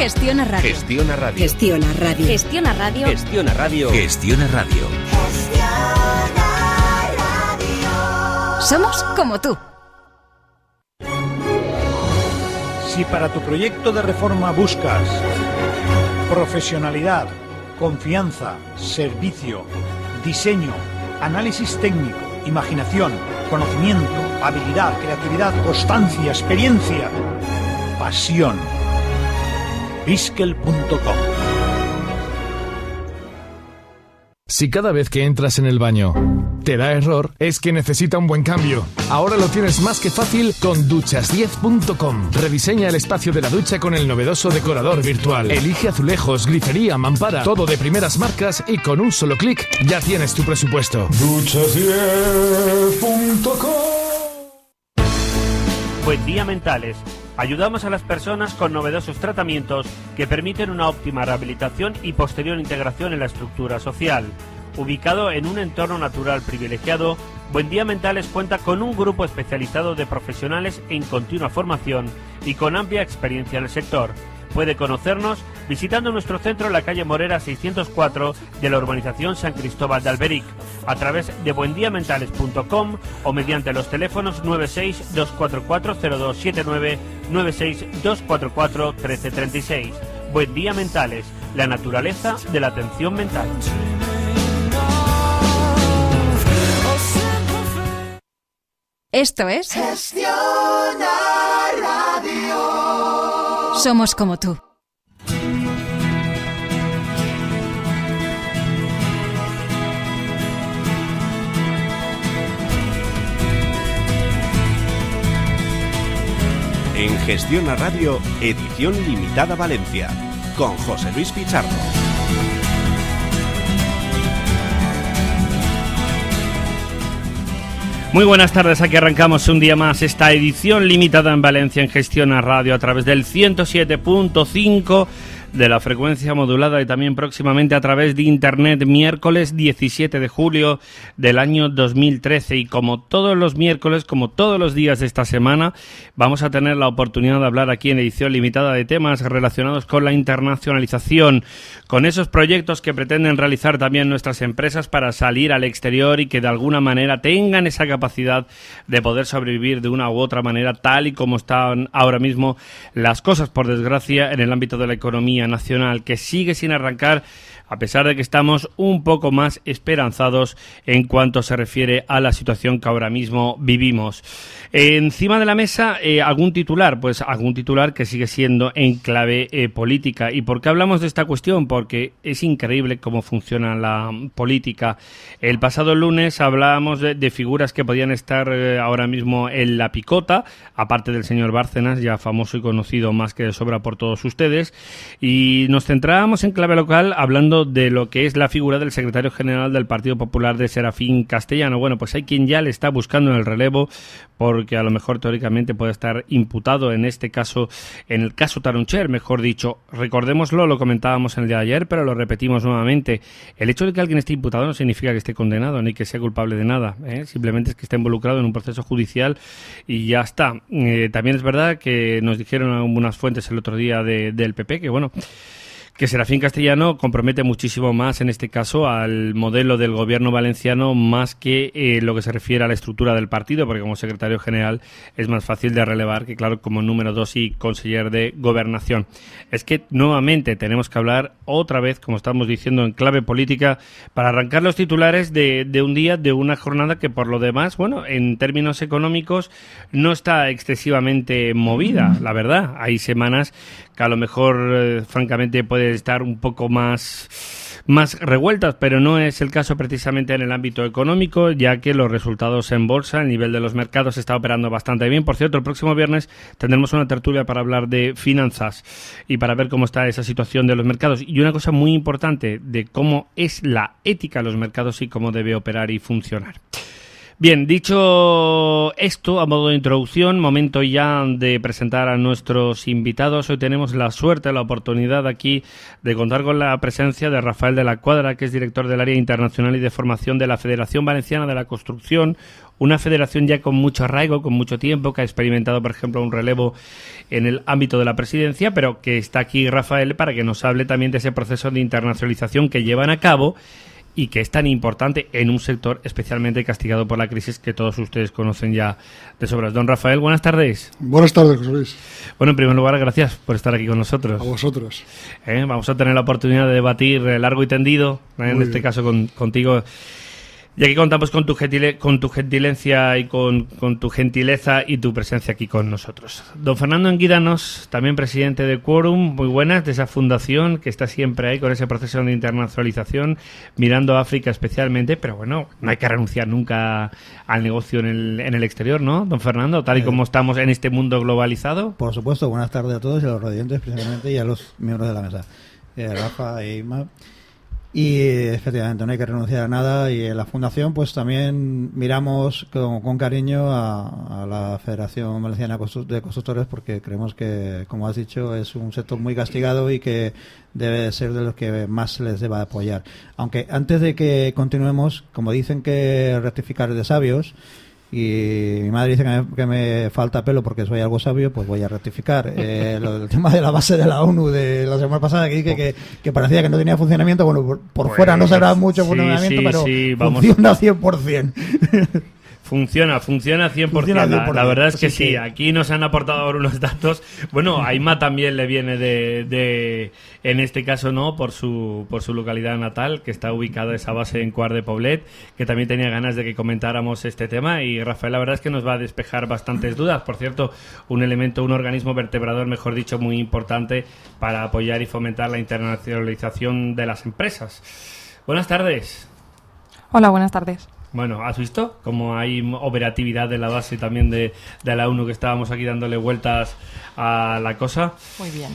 Gestiona Radio. Gestiona Radio. Gestiona Radio. Gestiona Radio. Gestiona Radio. Gestiona Radio. Somos como tú. Si para tu proyecto de reforma buscas profesionalidad, confianza, servicio, diseño, análisis técnico, imaginación, conocimiento, habilidad, creatividad, constancia, experiencia, pasión, Biskel.com. Si cada vez que entras en el baño te da error, es que necesita un buen cambio. Ahora lo tienes más que fácil con duchas10.com. Rediseña el espacio de la ducha con el novedoso decorador virtual. Elige azulejos, grifería, mampara, todo de primeras marcas y con un solo clic ya tienes tu presupuesto. Duchas10.com. Buen día, Mentales. Ayudamos a las personas con novedosos tratamientos que permiten una óptima rehabilitación y posterior integración en la estructura social. Ubicado en un entorno natural privilegiado, Buen Día Mentales cuenta con un grupo especializado de profesionales en continua formación y con amplia experiencia en el sector. Puede conocernos visitando nuestro centro en la calle Morera 604 de la urbanización San Cristóbal de Alberic, a través de buendiamentales.com o mediante los teléfonos 96-244-0279, 96-244-1336. Buen Día Mentales, la naturaleza de la atención mental. Esto es Gestiona Radio. Somos como tú. En Gestiona Radio, edición limitada Valencia, con José Luis Pichardo. Muy buenas tardes, aquí arrancamos un día más esta edición limitada en Valencia en Gestiona Radio a través del 107.5 de la frecuencia modulada y también próximamente a través de internet, miércoles 17 de julio del año 2013. Y como todos los miércoles, como todos los días de esta semana, vamos a tener la oportunidad de hablar aquí en edición limitada de temas relacionados con la internacionalización, con esos proyectos que pretenden realizar también nuestras empresas para salir al exterior y que de alguna manera tengan esa capacidad de poder sobrevivir de una u otra manera, tal y como están ahora mismo las cosas, por desgracia, en el ámbito de la economía nacional, que sigue sin arrancar, a pesar de que estamos un poco más esperanzados en cuanto se refiere a la situación que ahora mismo vivimos. Encima de la mesa, algún titular, pues algún titular que sigue siendo en clave política. ¿Y por qué hablamos de esta cuestión? Porque es increíble cómo funciona la política. El pasado lunes hablábamos de figuras que podían estar ahora mismo en la picota, aparte del señor Bárcenas, ya famoso y conocido más que de sobra por todos ustedes, y nos centrábamos en clave local hablando de lo que es la figura del secretario general del Partido Popular, de Serafín Castellano. Bueno, pues hay quien ya le está buscando en el relevo, porque a lo mejor teóricamente puede estar imputado en este caso, en el caso Taruncher, mejor dicho. Recordémoslo, lo comentábamos en el día de ayer, pero lo repetimos nuevamente. El hecho de que alguien esté imputado no significa que esté condenado ni que sea culpable de nada, simplemente es que esté involucrado en un proceso judicial y ya está. También es verdad que nos dijeron algunas fuentes el otro día del PP que, bueno, que Serafín Castellano compromete muchísimo más, en este caso, al modelo del gobierno valenciano, más que lo que se refiere a la estructura del partido, porque como secretario general es más fácil de relevar que, claro, como número 2 y conseller de gobernación. Es que, nuevamente, tenemos que hablar otra vez, como estamos diciendo, en clave política, para arrancar los titulares de un día, de una jornada que, por lo demás, bueno, en términos económicos, no está excesivamente movida, la verdad. Hay semanas que a lo mejor, francamente, puede estar un poco más revueltas, pero no es el caso precisamente en el ámbito económico, ya que los resultados en bolsa, el nivel de los mercados está operando bastante bien. Por cierto, el próximo viernes tendremos una tertulia para hablar de finanzas y para ver cómo está esa situación de los mercados. Y una cosa muy importante de cómo es la ética de los mercados y cómo debe operar y funcionar. Bien, dicho esto, a modo de introducción, momento ya de presentar a nuestros invitados. Hoy tenemos la suerte, la oportunidad aquí de contar con la presencia de Rafael de la Cuadra, que es director del área internacional y de formación de la Federación Valenciana de la Construcción, una federación ya con mucho arraigo, con mucho tiempo, que ha experimentado, por ejemplo, un relevo en el ámbito de la presidencia, pero que está aquí Rafael para que nos hable también de ese proceso de internacionalización que llevan a cabo y que es tan importante en un sector especialmente castigado por la crisis que todos ustedes conocen ya de sobras. Don Rafael, buenas tardes. Buenas tardes, José Luis. Bueno, en primer lugar, gracias por estar aquí con nosotros. A vosotros. Vamos a tener la oportunidad de debatir largo y tendido, en este caso contigo. Y aquí contamos con tu gentilencia y con tu gentileza y tu presencia aquí con nosotros. Don Fernando Anguidanos, también presidente de Quórum, muy buenas, de esa fundación que está siempre ahí con ese proceso de internacionalización, mirando a África especialmente, pero bueno, no hay que renunciar nunca al negocio en el exterior, ¿no, don Fernando? Tal y como estamos en este mundo globalizado. Por supuesto, buenas tardes a todos y a los radiantes principalmente y a los miembros de la mesa, Rafa e Isma. Y efectivamente no hay que renunciar a nada, y en la Fundación pues también miramos con cariño a la Federación Valenciana de Constructores, porque creemos que, como has dicho, es un sector muy castigado y que debe ser de los que más se les deba apoyar. Aunque antes de que continuemos, como dicen que rectificar es de sabios, y mi madre dice que me falta pelo porque soy algo sabio, pues voy a rectificar. El tema de la base de la ONU de la semana pasada, que dije que parecía que no tenía funcionamiento, bueno, por fuera no será mucho funcionamiento, pero funciona 100%. Funciona 100%. La verdad es que sí, aquí nos han aportado ahora unos datos. Bueno, a Isma también le viene de en este caso no, por su localidad natal, que está ubicada esa base en Quart de Poblet, que también tenía ganas de que comentáramos este tema, y Rafael la verdad es que nos va a despejar bastantes dudas. Por cierto, un organismo vertebrador, mejor dicho, muy importante para apoyar y fomentar la internacionalización de las empresas. Buenas tardes. Hola, buenas tardes. Bueno, ¿has visto cómo hay operatividad de la base también de la ONU, que estábamos aquí dándole vueltas a la cosa? Muy bien.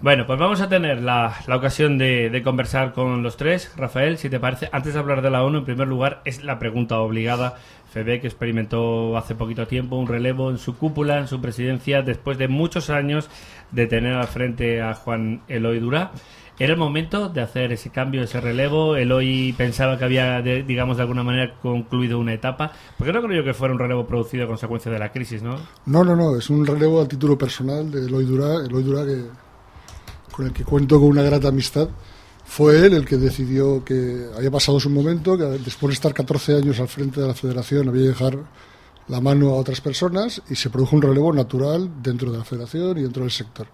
Bueno, pues vamos a tener la ocasión de conversar con los tres. Rafael, si te parece, antes de hablar de la ONU, en primer lugar, es la pregunta obligada. FEBEC experimentó hace poquito tiempo un relevo en su cúpula, en su presidencia, después de muchos años de tener al frente a Juan Eloy Durá. ¿Era el momento de hacer ese cambio, ese relevo? Eloy pensaba que había, digamos, de alguna manera concluido una etapa. Porque no creo yo que fuera un relevo producido a consecuencia de la crisis, ¿no? No, es un relevo a título personal de Eloy Durá, con el que cuento con una grata amistad. Fue él el que decidió que había pasado su momento, que después de estar 14 años al frente de la Federación había que dejar la mano a otras personas, y se produjo un relevo natural dentro de la Federación y dentro del sector.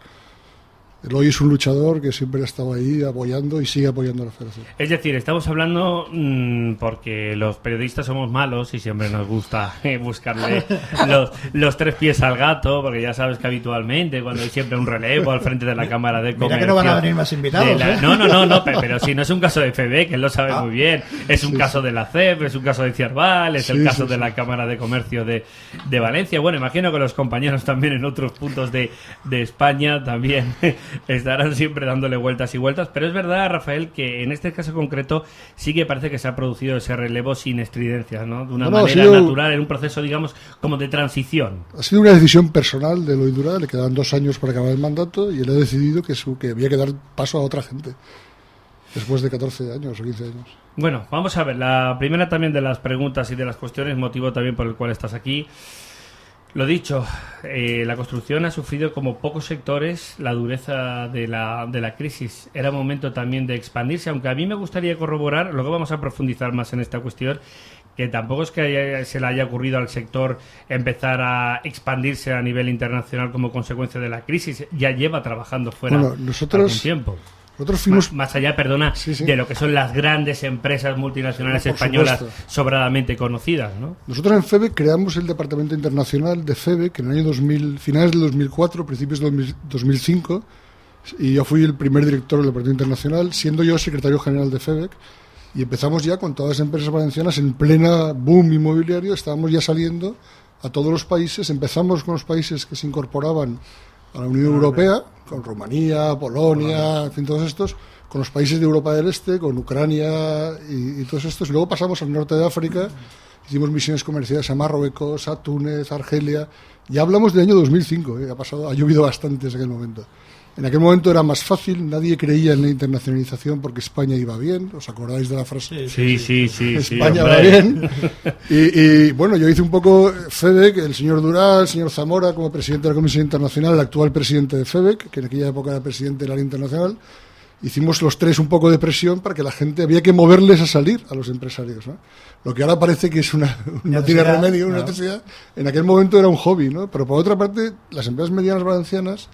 Eloy es un luchador que siempre ha estado ahí apoyando y sigue apoyando a la Federación. Es decir, estamos hablando porque los periodistas somos malos y siempre nos gusta buscarle los tres pies al gato, porque ya sabes que habitualmente cuando hay siempre un relevo al frente de la Cámara de Comercio... Mira que no van a venir más invitados, No, pero si no es un caso de FEBEC, que él lo sabe muy bien, es un caso de la CEP, es un caso de Ciarval, es el caso de la Cámara de Comercio de Valencia. Bueno, imagino que los compañeros también en otros puntos de España también estarán siempre dándole vueltas y vueltas, pero es verdad, Rafael, que en este caso concreto sí que parece que se ha producido ese relevo sin estridencias, ¿no? De una manera natural, en un proceso, digamos, como de transición. Ha sido una decisión personal de Eloy Durá, le quedaban 2 años para acabar el mandato, y él ha decidido que había que dar paso a otra gente, después de 14 años o 15 años. Bueno, vamos a ver, la primera también de las preguntas y de las cuestiones, motivo también por el cual estás aquí. Lo dicho, la construcción ha sufrido como pocos sectores la dureza de la crisis. Era momento también de expandirse, aunque a mí me gustaría corroborar, luego vamos a profundizar más en esta cuestión, que tampoco es que se le haya ocurrido al sector empezar a expandirse a nivel internacional como consecuencia de la crisis. Ya lleva trabajando fuera algún tiempo. Nosotros fuimos... Más allá, perdona, de lo que son las grandes empresas multinacionales españolas sobradamente conocidas, ¿no? Nosotros en FEBEC creamos el Departamento Internacional de FEBEC en el año 2000, finales del 2004, principios del 2005, y yo fui el primer director del Departamento Internacional, siendo yo secretario general de FEBEC, y empezamos ya con todas las empresas valencianas en plena boom inmobiliario. Estábamos ya saliendo a todos los países. Empezamos con los países que se incorporaban a la Unión Europea, con Rumanía, Polonia, en fin, todos estos, con los países de Europa del Este, con Ucrania y todos estos. Y luego pasamos al norte de África, hicimos misiones comerciales a Marruecos, a Túnez, a Argelia. Ya hablamos del año 2005, ha llovido bastante desde aquel momento. En aquel momento era más fácil, nadie creía en la internacionalización porque España iba bien. ¿Os acordáis de la frase? Sí. España va bien. Y bueno, yo hice un poco FEBEC, el señor Dural, el señor Zamora como presidente de la Comisión Internacional, el actual presidente de FEBEC, que en aquella época era presidente de la Ley Internacional. Hicimos los tres un poco de presión para que la gente, había que moverles a salir a los empresarios, ¿no? Lo que ahora parece que es no tiene remedio, una necesidad. En aquel momento era un hobby, ¿no? Pero por otra parte, las empresas medianas valencianas,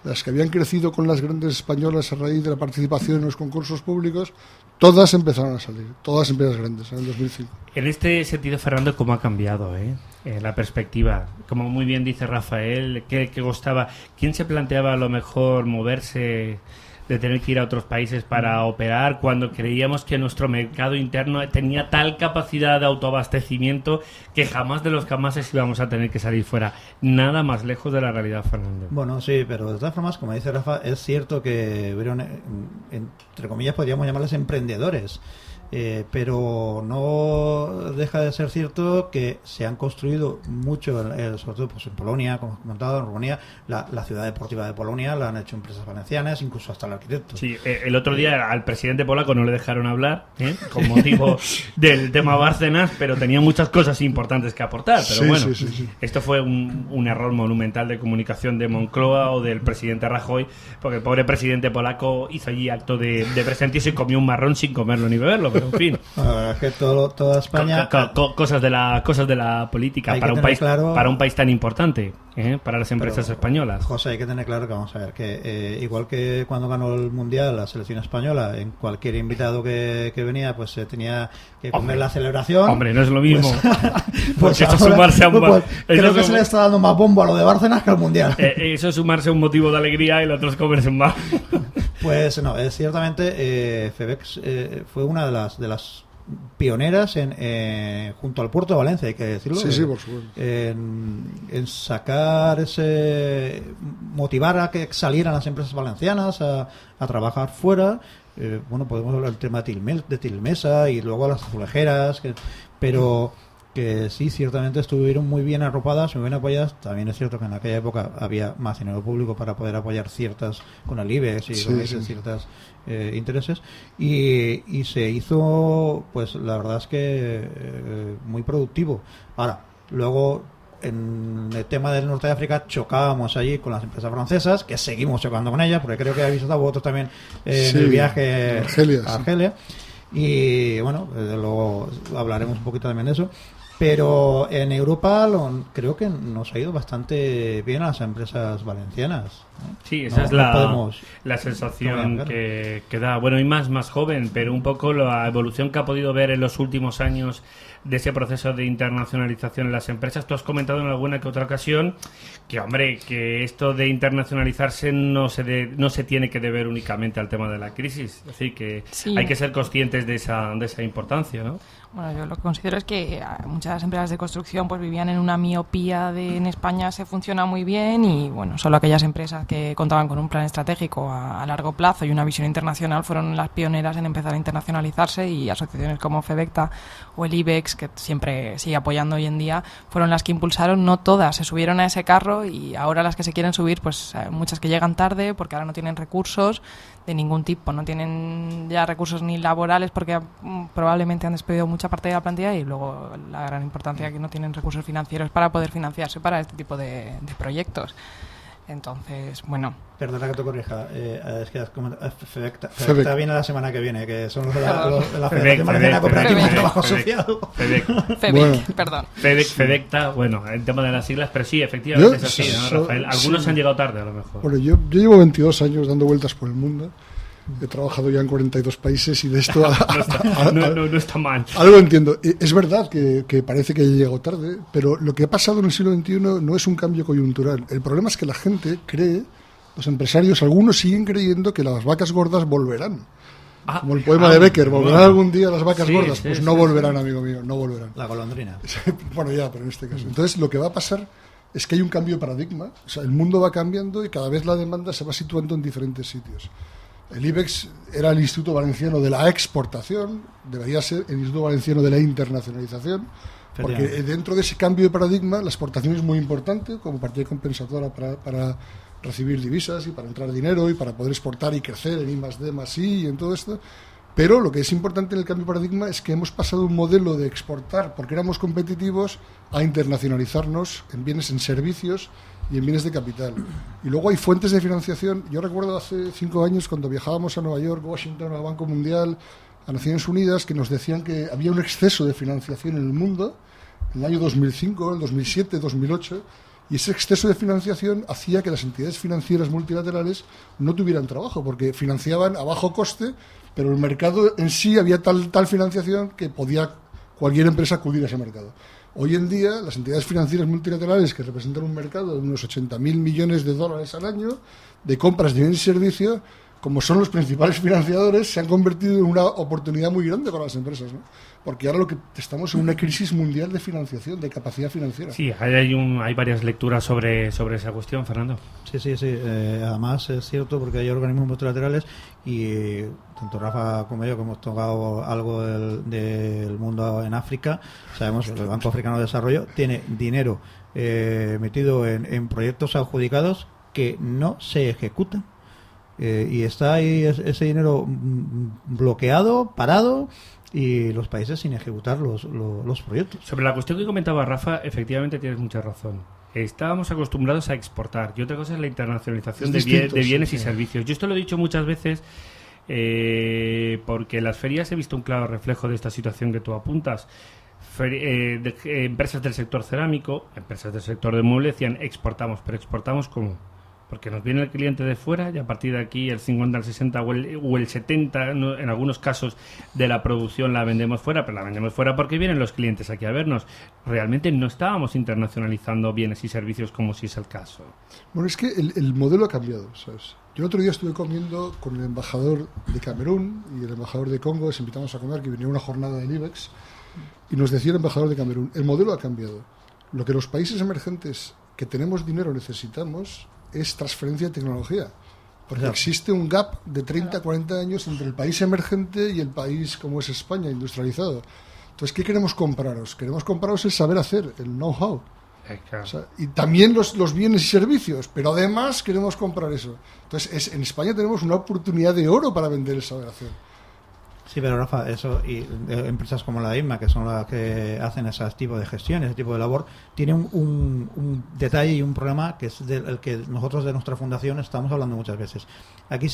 las que habían crecido con las grandes españolas a raíz de la participación en los concursos públicos, todas empezaron a salir, todas empresas grandes en el 2005. En este sentido, Fernando, ¿cómo ha cambiado la perspectiva? Como muy bien dice Rafael, ¿qué gustaba? ¿Quién se planteaba a lo mejor moverse, de tener que ir a otros países para operar, cuando creíamos que nuestro mercado interno tenía tal capacidad de autoabastecimiento que jamás de los jamases íbamos a tener que salir fuera? Nada más lejos de la realidad, Fernando. Bueno, sí, pero de todas formas, como dice Rafa, es cierto que hubieron, entre comillas, podríamos llamarles emprendedores. Pero no deja de ser cierto que se han construido mucho, sobre todo pues en Polonia, como he comentado, en Rumanía, la ciudad deportiva de Polonia la han hecho empresas valencianas, incluso hasta el arquitecto. Sí, el otro día al presidente polaco no le dejaron hablar con motivo del tema Bárcenas, pero tenía muchas cosas importantes que aportar. Pero sí. Esto fue un error monumental de comunicación de Moncloa o del presidente Rajoy, porque el pobre presidente polaco hizo allí acto de presencia y se comió un marrón sin comerlo ni beberlo. En fin, es que toda España cosas de la política para un país tan importante, para las empresas españolas. José, hay que tener claro que vamos a ver que igual que cuando ganó el mundial la selección española, en cualquier invitado que venía pues se tenía que comer la celebración. Hombre, no es lo mismo. Pues eso sumarse a un creo que se le está dando más bombo a lo de Bárcenas que al mundial. Eso es sumarse a un motivo de alegría y el otro es comerse un mar. Pues no, ciertamente FEBEX fue una de las pioneras junto al puerto de Valencia, hay que decirlo. Sí, por supuesto. En sacar motivar a que salieran las empresas valencianas a trabajar fuera. Bueno, podemos hablar del tema de Tilmesa y luego las azulejeras, pero que sí, ciertamente estuvieron muy bien arropadas, muy bien apoyadas. También es cierto que en aquella época había más dinero público para poder apoyar ciertas, con el IBEX y ciertas intereses, y se hizo, pues la verdad es que muy productivo. Ahora, luego en el tema del norte de África chocábamos allí con las empresas francesas, que seguimos chocando con ellas, porque creo que habéis estado vosotros también en el viaje a Argelia. Y bueno, luego hablaremos un poquito también de eso. Pero en Europa creo que nos ha ido bastante bien a las empresas valencianas. Sí, esa es la sensación que da. Bueno, y más joven, pero un poco la evolución que ha podido ver en los últimos años de ese proceso de internacionalización en las empresas. Tú has comentado en alguna que otra ocasión que, hombre, que esto de internacionalizarse no se tiene que deber únicamente al tema de la crisis. Es decir, que hay que ser conscientes de esa importancia, ¿no? Bueno, yo lo que considero es que muchas empresas de construcción pues vivían en una miopía de en España se funciona muy bien y bueno, solo aquellas empresas que contaban con un plan estratégico a largo plazo y una visión internacional fueron las pioneras en empezar a internacionalizarse, y asociaciones como FEBECTA o el IBEX, que siempre sigue apoyando hoy en día, fueron las que impulsaron. No todas se subieron a ese carro, y ahora las que se quieren subir, pues muchas que llegan tarde porque ahora no tienen recursos de ningún tipo, no tienen ya recursos ni laborales porque probablemente han despedido mucha parte de la plantilla, y luego la gran importancia que no tienen recursos financieros para poder financiarse para este tipo de proyectos. Entonces, bueno. Perdona que te corrija, es que FEBECTA viene la semana que viene, que son los de la Federación Valenciana Cooperativa de Trabajo Social. FEBECTA, bueno, el tema de las siglas, pero sí, efectivamente es así, ¿no, Rafael? Algunos han llegado tarde, a lo mejor. Bueno, yo llevo 22 años dando vueltas por el mundo. He trabajado ya en 42 países y de esto no está mal. Algo entiendo. Es verdad que parece que llegó tarde, pero lo que ha pasado en el siglo XXI no es un cambio coyuntural. El problema es que la gente cree, los empresarios, algunos siguen creyendo que las vacas gordas volverán. Como el poema de Becker, ¿volverán algún día las vacas gordas? Pues no volverán, amigo mío, no volverán. La golondrina. Bueno, ya, pero en este caso. Entonces, lo que va a pasar es que hay un cambio de paradigma. O sea, el mundo va cambiando y cada vez la demanda se va situando en diferentes sitios. El IBEX era el Instituto Valenciano de la Exportación, debería ser el Instituto Valenciano de la Internacionalización, porque dentro de ese cambio de paradigma la exportación es muy importante como partida compensatoria para recibir divisas y para entrar dinero y para poder exportar y crecer en I+D+I y en todo esto. Pero lo que es importante en el cambio de paradigma es que hemos pasado un modelo de exportar porque éramos competitivos a internacionalizarnos en bienes, en servicios y en bienes de capital. Y luego hay fuentes de financiación. Yo recuerdo hace 5 años cuando viajábamos a Nueva York, Washington, al Banco Mundial, a Naciones Unidas, que nos decían que había un exceso de financiación en el mundo en el año 2005, el 2007, 2008, y ese exceso de financiación hacía que las entidades financieras multilaterales no tuvieran trabajo, porque financiaban a bajo coste, pero el mercado en sí había tal financiación que podía cualquier empresa acudir a ese mercado. Hoy en día, las entidades financieras multilaterales, que representan un mercado de unos 80.000 millones de dólares al año, de compras de bienes y servicios, como son los principales financiadores, se han convertido en una oportunidad muy grande para las empresas, ¿no? Porque ahora estamos en una crisis mundial de financiación, de capacidad financiera. Sí, hay varias lecturas sobre esa cuestión, Fernando. Sí. Además es cierto porque hay organismos multilaterales y tanto Rafa como yo, que hemos tocado algo del mundo en África, sabemos que el Banco Africano de Desarrollo tiene dinero metido en proyectos adjudicados que no se ejecutan. Y está ahí ese dinero bloqueado, parado, y los países sin ejecutar los proyectos. Sobre la cuestión que comentaba Rafa, efectivamente tienes mucha razón. Estábamos acostumbrados a exportar y otra cosa es la internacionalización de bienes y servicios. Yo esto lo he dicho muchas veces porque en las ferias he visto un claro reflejo de esta situación que tú apuntas. Empresas del sector cerámico, empresas del sector de muebles decían exportamos, pero exportamos ¿cómo? Porque nos viene el cliente de fuera y a partir de aquí el 50, el 60 o el 70, en algunos casos de la producción la vendemos fuera, pero la vendemos fuera porque vienen los clientes aquí a vernos. Realmente no estábamos internacionalizando bienes y servicios como si es el caso. Bueno, es que el modelo ha cambiado, ¿sabes? Yo el otro día estuve comiendo con el embajador de Camerún y el embajador de Congo, les invitamos a comer, que venía una jornada del IBEX, y nos decía el embajador de Camerún, el modelo ha cambiado. Lo que los países emergentes que tenemos dinero necesitamos es transferencia de tecnología, porque existe un gap de 30, 40 años entre el país emergente y el país como es España, industrializado. Entonces, ¿qué queremos compraros? Queremos compraros el saber hacer, el know-how. Claro. O sea, y también los bienes y servicios, pero además queremos comprar eso. Entonces, en España tenemos una oportunidad de oro para vender el saber hacer. Sí, pero Rafa, eso y empresas como la IMA, que son las que hacen ese tipo de gestión, ese tipo de labor, tienen un detalle y un problema que es del que nosotros de nuestra fundación estamos hablando muchas veces. Aquí,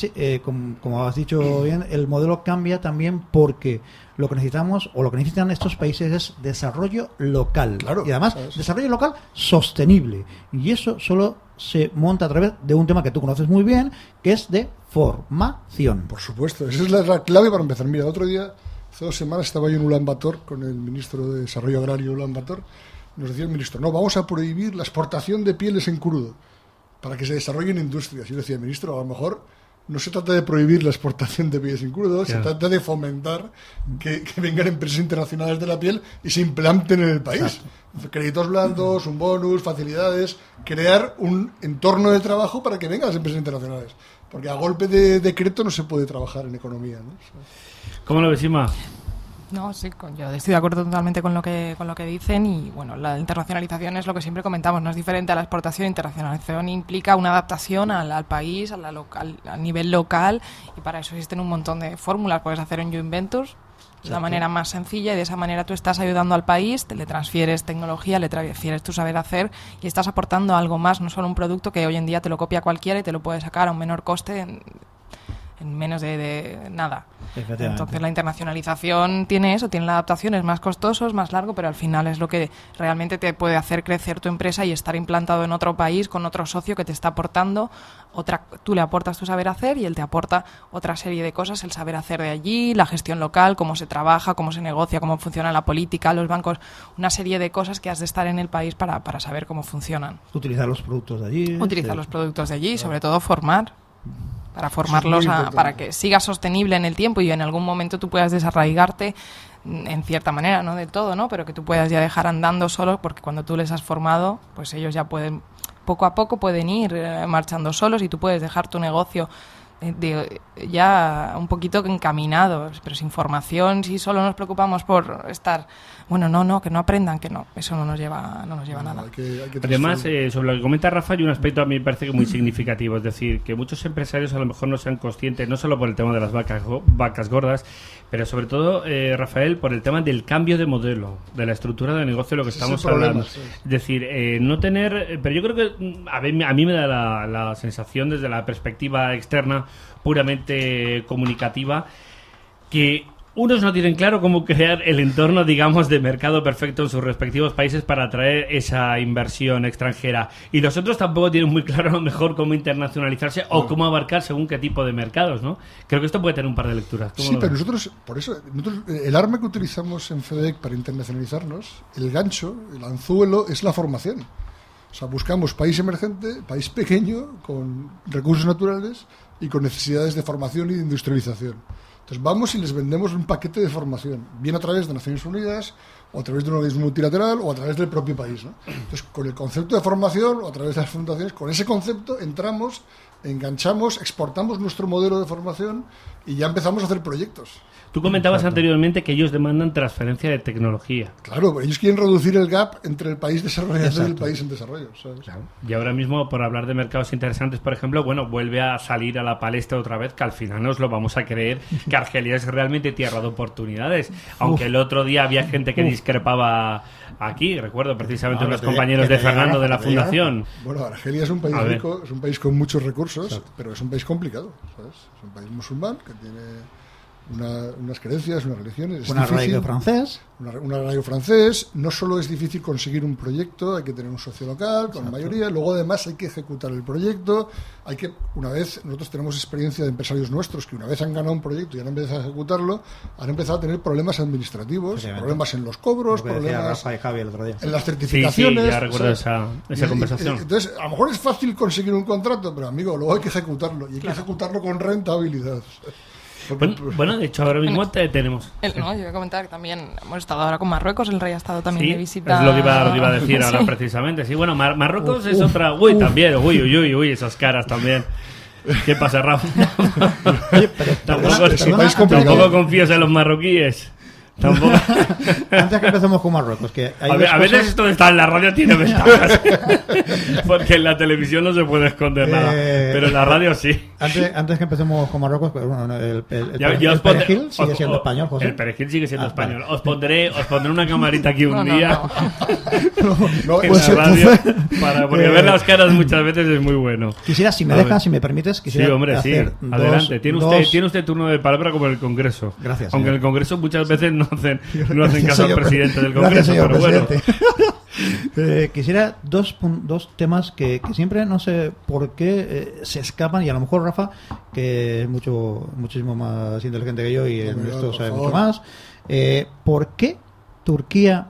como has dicho bien, el modelo cambia también porque lo que necesitamos o lo que necesitan estos países es desarrollo local. Claro, y además, ¿sabes? desarrollo local sostenible. Y eso solo se monta a través de un tema que tú conoces muy bien, que es de formación. Por supuesto, esa es la clave para empezar. Mira, otro día, hace 2 semanas, estaba yo en Ulan Bator con el ministro de Desarrollo Agrario Ulan Bator. Nos decía el ministro, no, vamos a prohibir la exportación de pieles en crudo para que se desarrollen industrias. Y yo decía, ministro, a lo mejor no se trata de prohibir la exportación de pieles en crudo, se trata de fomentar que vengan empresas internacionales de la piel y se implanten en el país. Exacto. Créditos blandos, un bonus, facilidades, crear un entorno de trabajo para que vengan las empresas internacionales. Porque a golpe de decreto no se puede trabajar en economía, ¿no? ¿Cómo lo ves, Ima? No, sí, yo estoy de acuerdo totalmente con lo que dicen y bueno, la internacionalización es lo que siempre comentamos, no es diferente a la exportación. Internacionalización implica una adaptación al país, al nivel local y para eso existen un montón de fórmulas. Puedes hacer un joint ventures de la manera más sencilla y de esa manera tú estás ayudando al país, le transfieres tecnología, le transfieres tu saber hacer y estás aportando algo más, no solo un producto que hoy en día te lo copia cualquiera y te lo puede sacar a un menor coste en menos de nada. Entonces la internacionalización tiene eso, tiene la adaptación, es más costoso, es más largo, pero al final es lo que realmente te puede hacer crecer tu empresa y estar implantado en otro país con otro socio que te está aportando tú le aportas tu saber hacer y él te aporta otra serie de cosas, el saber hacer de allí, la gestión local, cómo se trabaja, cómo se negocia, cómo funciona la política, los bancos, una serie de cosas que has de estar en el país para saber cómo funcionan. Utilizar los productos de allí. Los productos de allí y sobre todo formar. Para formarlos, para que siga sostenible en el tiempo y en algún momento tú puedas desarraigarte en cierta manera, no del todo, ¿no? Pero que tú puedas ya dejar andando solo, porque cuando tú les has formado, pues ellos ya pueden, poco a poco pueden ir marchando solos y tú puedes dejar tu negocio ya un poquito encaminados, pero sin formación, si solo nos preocupamos por estar, bueno, no, que no aprendan, que no, eso no nos lleva a nada. Hay que Además, sobre lo que comenta Rafa, hay un aspecto a mí me parece que muy significativo, es decir, que muchos empresarios a lo mejor no sean conscientes, no solo por el tema de las vacas gordas, pero sobre todo, Rafael, por el tema del cambio de modelo, de la estructura de negocio de lo que estamos hablando. Sí. Es decir, no tener... Pero yo creo que a mí me da la sensación desde la perspectiva externa, puramente comunicativa, que unos no tienen claro cómo crear el entorno, digamos, de mercado perfecto en sus respectivos países para atraer esa inversión extranjera. Y los otros tampoco tienen muy claro a lo mejor cómo internacionalizarse o cómo abarcar según qué tipo de mercados, ¿no? Creo que esto puede tener un par de lecturas. Sí, pero nosotros, el arma que utilizamos en FEDEC para internacionalizarnos, el gancho, el anzuelo, es la formación. O sea, buscamos país emergente, país pequeño, con recursos naturales y con necesidades de formación y de industrialización. Entonces vamos y les vendemos un paquete de formación, bien a través de Naciones Unidas, o a través de un organismo multilateral, o a través del propio país, ¿no? Entonces, con el concepto de formación, o a través de las fundaciones, con ese concepto entramos, enganchamos, exportamos nuestro modelo de formación y ya empezamos a hacer proyectos. Tú comentabas anteriormente que ellos demandan transferencia de tecnología. Claro, ellos quieren reducir el gap entre el país desarrollado y el país en desarrollo, ¿sabes? Claro. Y ahora mismo, por hablar de mercados interesantes, por ejemplo, bueno, vuelve a salir a la palestra otra vez, que al final nos lo vamos a creer, que Argelia es realmente tierra de oportunidades. Aunque el otro día había gente que discrepaba aquí, recuerdo precisamente unos compañeros de Fernando de la Fundación. Bueno, Argelia es un país rico, es un país con muchos recursos, pero es un país complicado, ¿sabes? Es un país musulmán que tiene unas creencias, unas religiones. Un arraigo francés. Un arraigo francés. No solo es difícil conseguir un proyecto, hay que tener un socio local con mayoría. Luego, además, hay que ejecutar el proyecto. Nosotros tenemos experiencia de empresarios nuestros que una vez han ganado un proyecto y han empezado a ejecutarlo, han empezado a tener problemas administrativos, problemas en los cobros, problemas Rafa y Javi el otro día. en las certificaciones. Sí, ya recuerdo esa conversación. Entonces, a lo mejor es fácil conseguir un contrato, pero amigo, luego hay que ejecutarlo. Y hay que ejecutarlo con rentabilidad. Bueno, de hecho, ahora mismo tenemos. No, yo voy a comentar que también hemos estado ahora con Marruecos, el rey ha estado también de visita. Es lo que iba a decir ahora precisamente. Sí, bueno, Marruecos es otra. Uy, también. Uy, esas caras también. ¿Qué pasa, Rafa? Tampoco confías en los marroquíes. Tampoco. Antes que empecemos con Marruecos, que hay a veces esto de estar en la radio tiene ventajas. Porque en la televisión no se puede esconder nada, pero en la radio sí. Antes que empecemos con Marruecos, pues, bueno, el perejil sigue siendo español, José. El perejil sigue siendo español. Os pondré una camarita aquí un día en la radio para porque ver las caras muchas veces es muy bueno. Quisiera, si me dejas, si me permites, sí, hombre, sí. Adelante. Tiene usted turno de palabra como en el Congreso. Gracias. Aunque en el Congreso muchas veces no hacen caso al presidente del Congreso, pero bueno. Quisiera dos temas que siempre no sé por qué se escapan, y a lo mejor Rafa, que es muchísimo más inteligente que yo y en esto sabe mucho más. ¿Por qué Turquía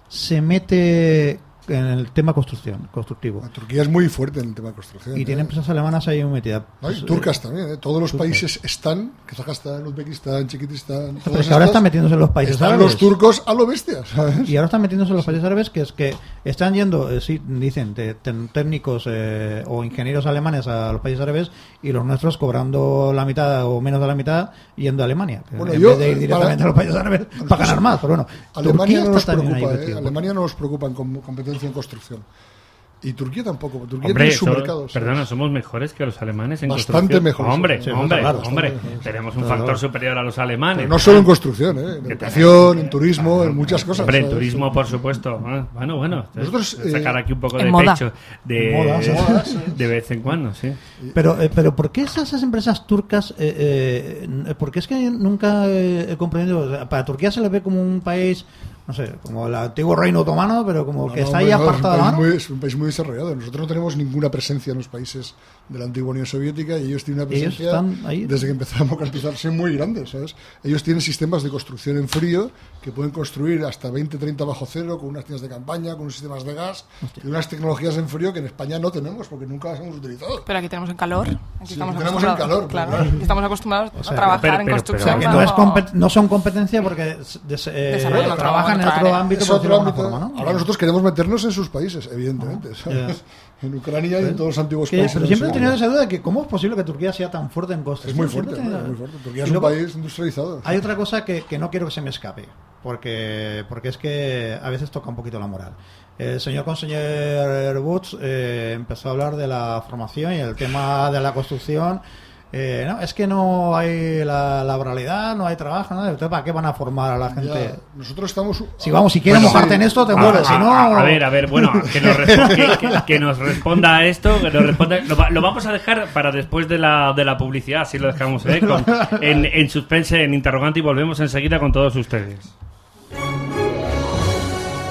se mete en el tema constructivo? Turquía es muy fuerte en el tema de construcción. Y tiene empresas alemanas ahí muy metidas. Y turcas también. Todos los países están, Kazajstán, Uzbekistán, Chiquitistán. Ahora están metiéndose en los países árabes. Los turcos a lo bestia, ¿sabes? Y ahora están metiéndose en los países árabes, que es que están yendo, dicen, técnicos o ingenieros alemanes a los países árabes, y los nuestros cobrando la mitad o menos de la mitad yendo a Alemania. Bueno, en vez de ir directamente a los países árabes para ganar más. Pero bueno, Alemania no nos preocupa en competencia en construcción. Y Turquía tampoco. Turquía tiene su mercado. Perdona, somos mejores que los alemanes en bastante construcción. Mejores. Hombre. Tenemos un factor superior a los alemanes. Pero no solo en construcción, en educación, en turismo, en muchas cosas. Hombre, en turismo, por supuesto. Bueno. Nosotros sacar aquí un poco de moda. pecho de vez en cuando, sí. Pero ¿por qué esas empresas turcas? Porque es que nunca he comprendido. Para Turquía se le ve como un país, no sé, como el antiguo reino otomano, pero como que está ahí apartado de la mano. Es un país muy desarrollado. Nosotros no tenemos ninguna presencia en los países de la antigua Unión Soviética, y ellos tienen una presencia desde que empezaron a democratizarse muy grande, ¿sabes? Ellos tienen sistemas de construcción en frío que pueden construir hasta 20-30 bajo cero, con unas tiendas de campaña, con unos sistemas de gas, y unas tecnologías en frío que en España no tenemos porque nunca las hemos utilizado. Pero aquí tenemos en calor. Aquí tenemos en calor, claro. Estamos acostumbrados a trabajar en construcción. No son competencia porque trabajan en otro ámbito, es por otro decirlo de ámbito. alguna forma, ¿no? Ahora nosotros queremos meternos en sus países, evidentemente, ¿sabes? En Ucrania y en todos los antiguos países. Pero siempre he tenido esa duda de que cómo es posible que Turquía sea tan fuerte en Es construcción. muy fuerte, muy fuerte. Turquía es un país industrializado. Hay otra cosa que no quiero que se me escape, porque es que a veces toca un poquito la moral. El señor conseller Woods empezó a hablar de la formación y el tema de la construcción. No, es que no hay la laboralidad, no hay trabajo, ¿no? Entonces, ¿para qué van a formar a la gente? Ya, nosotros estamos... Si quieres mojarte en esto, te mueres. Si no... A ver, bueno, que nos responda a esto, que nos responda, lo vamos a dejar para después de la publicidad, así lo dejamos en suspense, en interrogante, y volvemos enseguida con todos ustedes.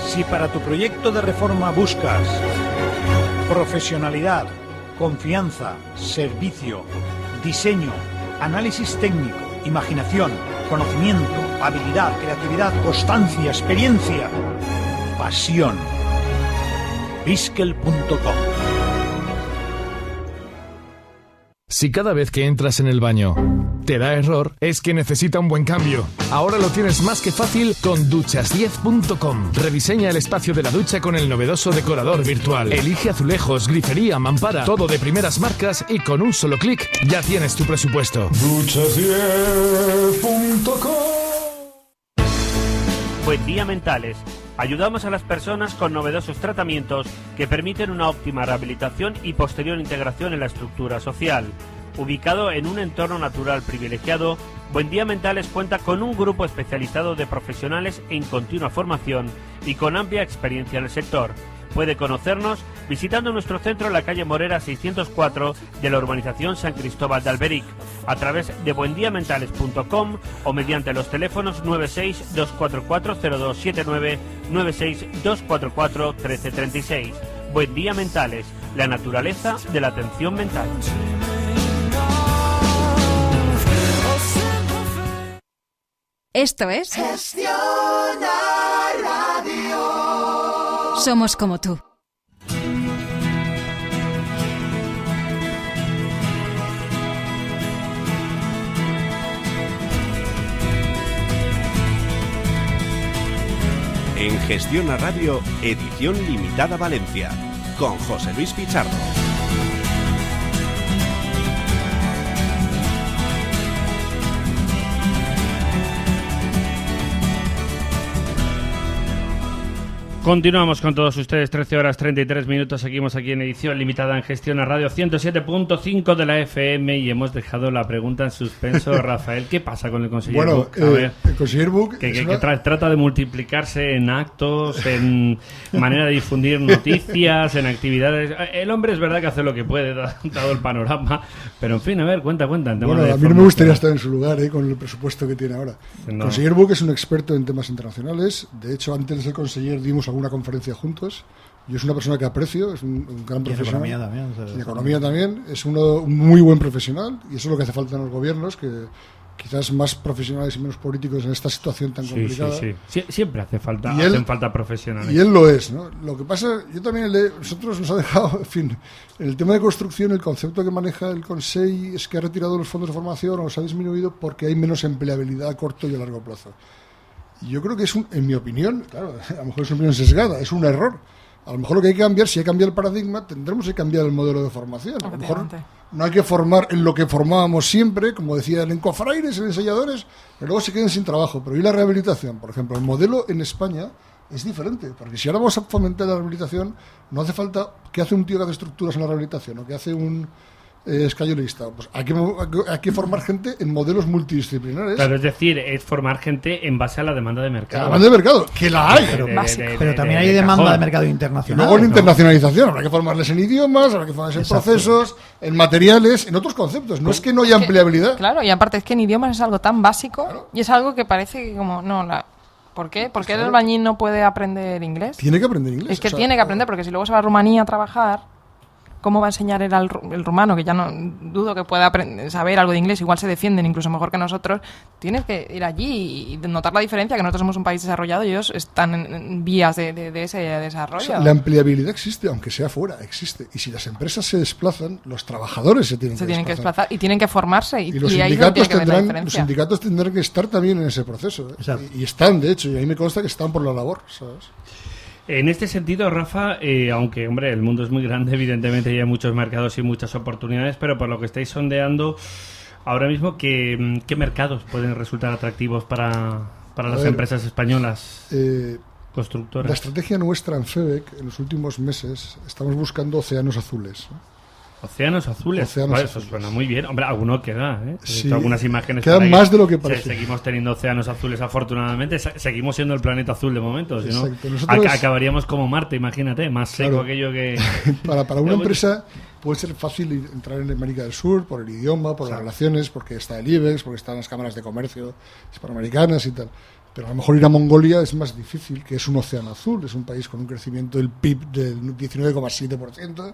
Si para tu proyecto de reforma buscas profesionalidad, confianza, servicio, diseño, análisis técnico, imaginación, conocimiento, habilidad, creatividad, constancia, experiencia, pasión, Biskel.com. Si cada vez que entras en el baño te da error, es que necesita un buen cambio. Ahora lo tienes más que fácil con duchas10.com. Rediseña el espacio de la ducha con el novedoso decorador virtual. Elige azulejos, grifería, mampara, todo de primeras marcas y con un solo clic ya tienes tu presupuesto. Duchas10.com. Buen día, mentales. Ayudamos a las personas con novedosos tratamientos que permiten una óptima rehabilitación y posterior integración en la estructura social. Ubicado en un entorno natural privilegiado, Buen Día Mentales cuenta con un grupo especializado de profesionales en continua formación y con amplia experiencia en el sector. Puede conocernos visitando nuestro centro en la calle Morera 604 de la urbanización San Cristóbal de Alberic, a través de buendiamentales.com o mediante los teléfonos 96-244-0279, 96-244-1336. Buen Día Mentales, la naturaleza de la atención mental. Esto es Somos como tú. En Gestiona Radio, edición limitada Valencia, con José Luis Pichardo. Continuamos con todos ustedes, 13 horas 33 minutos, seguimos aquí en edición limitada en Gestiona Radio 107.5 de la FM y hemos dejado la pregunta en suspenso. Rafael, ¿qué pasa con el conseller Buch? El conseller Buch que trata de multiplicarse en actos, en manera de difundir noticias, en actividades. El hombre es verdad que hace lo que puede, dado el panorama, pero en fin, a ver, cuenta. Bueno, a mí no me gustaría estar en su lugar con el presupuesto que tiene ahora. El conseller Buch es un experto en temas internacionales. De hecho, antes de ser conseller dimos alguna conferencia juntos. Yo es una persona que aprecio, es un gran profesional. En economía también. En economía también. Es un muy buen profesional y eso es lo que hace falta en los gobiernos, que quizás más profesionales y menos políticos en esta situación tan complicada. Sí. Siempre hacen falta profesionales. Y él lo es, ¿no? Lo que pasa, yo también nosotros nos ha dejado, en fin, en el tema de construcción, el concepto que maneja el Consell es que ha retirado los fondos de formación o los ha disminuido porque hay menos empleabilidad a corto y a largo plazo. Yo creo que en mi opinión, claro, a lo mejor es una opinión sesgada, es un error. A lo mejor lo que hay que cambiar, si hay que cambiar el paradigma, tendremos que cambiar el modelo de formación. A lo mejor no hay que formar en lo que formábamos siempre, como decían, en cofraires, en ensayadores, pero luego se queden sin trabajo. Pero ¿y la rehabilitación? Por ejemplo, el modelo en España es diferente, porque si ahora vamos a fomentar la rehabilitación, no hace falta que hace un tío que hace estructuras en la rehabilitación o que hace un escayolista. Pues hay que formar gente en modelos multidisciplinares. Claro, es decir, es formar gente en base a la demanda de mercado. La demanda de mercado, que la hay. Pero también hay demanda de mercado internacional. Y luego en internacionalización, habrá que formarles en idiomas, habrá que formarles en procesos, en materiales, en otros conceptos. No es que no haya empleabilidad. Claro, y aparte es que en idiomas es algo tan básico y es algo que parece que como ¿por qué? ¿Por qué el albañil no puede aprender inglés? Tiene que aprender inglés. Es que tiene que aprender, porque si luego se va a Rumanía a trabajar, ¿cómo va a enseñar él el rumano? Que ya no dudo que pueda saber algo de inglés, igual se defienden incluso mejor que nosotros. Tienes que ir allí y notar la diferencia, que nosotros somos un país desarrollado y ellos están en vías de ese desarrollo. O sea, la empleabilidad existe, aunque sea fuera, existe. Y si las empresas se desplazan, los trabajadores se tienen que desplazar y tienen que formarse. Y los sindicatos tendrán que estar también en ese proceso. Y están, de hecho, y a mí me consta que están por la labor, ¿sabes? En este sentido, Rafa, aunque, hombre, el mundo es muy grande, evidentemente, y hay muchos mercados y muchas oportunidades, pero por lo que estáis sondeando ahora mismo, ¿qué mercados pueden resultar atractivos para las empresas españolas constructoras? La estrategia nuestra en FEVEC, en los últimos meses, estamos buscando océanos azules. Océanos azules. Eso suena muy bien. Hombre, alguno queda, ¿eh? Sí, he visto algunas imágenes. Quedan más de lo que parece. Seguimos teniendo océanos azules, afortunadamente. Seguimos siendo el planeta azul de momento. Si no, nosotros... acabaríamos como Marte, imagínate. Más seco aquello que... para una empresa puede ser fácil entrar en América del Sur por el idioma, por las relaciones, porque está el IBEX, porque están las cámaras de comercio hispanoamericanas y tal. Pero a lo mejor ir a Mongolia es más difícil, que es un océano azul. Es un país con un crecimiento del PIB del 19,7%.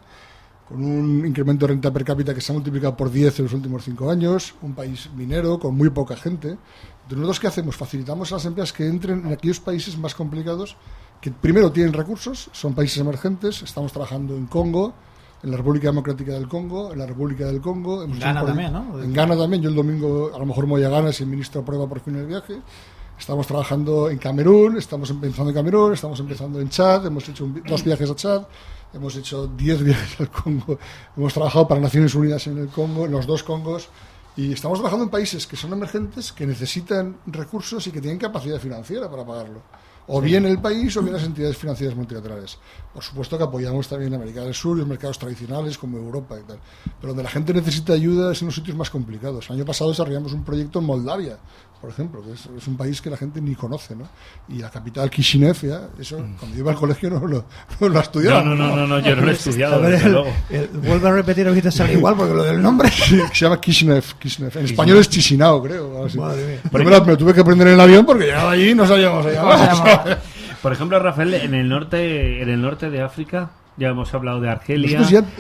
Con un incremento de renta per cápita que se ha multiplicado por 10 en los últimos 5 años, un país minero con muy poca gente. Entonces, ¿nosotros qué hacemos? Facilitamos a las empresas que entren en aquellos países más complicados, que primero tienen recursos, son países emergentes. Estamos trabajando en Congo, en la República Democrática del Congo, en la República del Congo. En Ghana también, ¿no? En Ghana también. Yo el domingo a lo mejor me voy a Ghana si el ministro aprueba por fin el viaje. Estamos trabajando en Camerún, estamos empezando en Chad, hemos hecho 2 viajes a Chad. Hemos hecho 10 viajes al Congo, hemos trabajado para Naciones Unidas en el Congo, en los 2 Congos, y estamos trabajando en países que son emergentes, que necesitan recursos y que tienen capacidad financiera para pagarlo. O bien el país o bien las entidades financieras multilaterales. Por supuesto que apoyamos también América del Sur y los mercados tradicionales como Europa y tal. Pero donde la gente necesita ayuda es en los sitios más complicados. El año pasado desarrollamos un proyecto en Moldavia, por ejemplo, que es un país que la gente ni conoce, ¿no? Y la capital, Kishinev, ya, eso, cuando yo iba al colegio no lo estudiaba. No, yo no lo he estudiado, desde luego. Vuelve a repetir, ahorita sale igual, porque lo del nombre... Sí, se llama Kishinev. En español es Chisinau, creo. Así. Madre mía. Me lo tuve que aprender en el avión porque llegaba allí y no sabíamos allá. Por ejemplo, Rafael, en el norte de África... Ya hemos hablado de Argelia.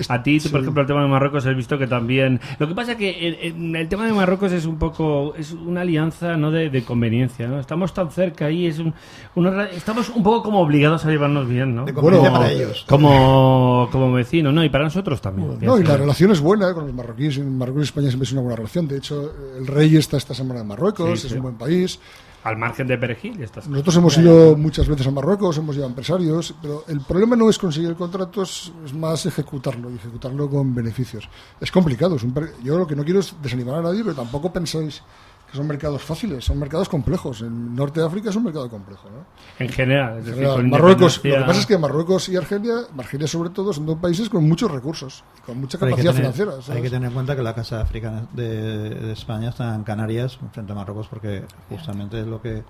A ti, por ejemplo, el tema de Marruecos, has visto que también... Lo que pasa es que el tema de Marruecos es una alianza, ¿no?, de conveniencia, ¿no? Estamos tan cerca ahí, estamos un poco como obligados a llevarnos bien, ¿no? De conveniencia para ellos. Como vecinos, ¿no? Y para nosotros también. No, y la relación es buena con los marroquíes. En Marruecos y España siempre es una buena relación. De hecho, el rey está esta semana en Marruecos, es un buen país. Al margen de Perejil. Nosotros hemos ido muchas veces a Marruecos, hemos llevado empresarios, pero el problema no es conseguir el contrato, es más ejecutarlo, y ejecutarlo con beneficios. Es complicado. Yo lo que no quiero es desanimar a nadie, pero tampoco pensáis que son mercados fáciles, son mercados complejos. El norte de África es un mercado complejo, ¿no? En general. Es decir, con Marruecos, lo que pasa es que Marruecos y Argelia sobre todo, son 2 países con muchos recursos, con mucha capacidad financiera. ¿Sabes? Hay que tener en cuenta que la Casa Africana de España está en Canarias, frente a Marruecos, porque justamente es lo que...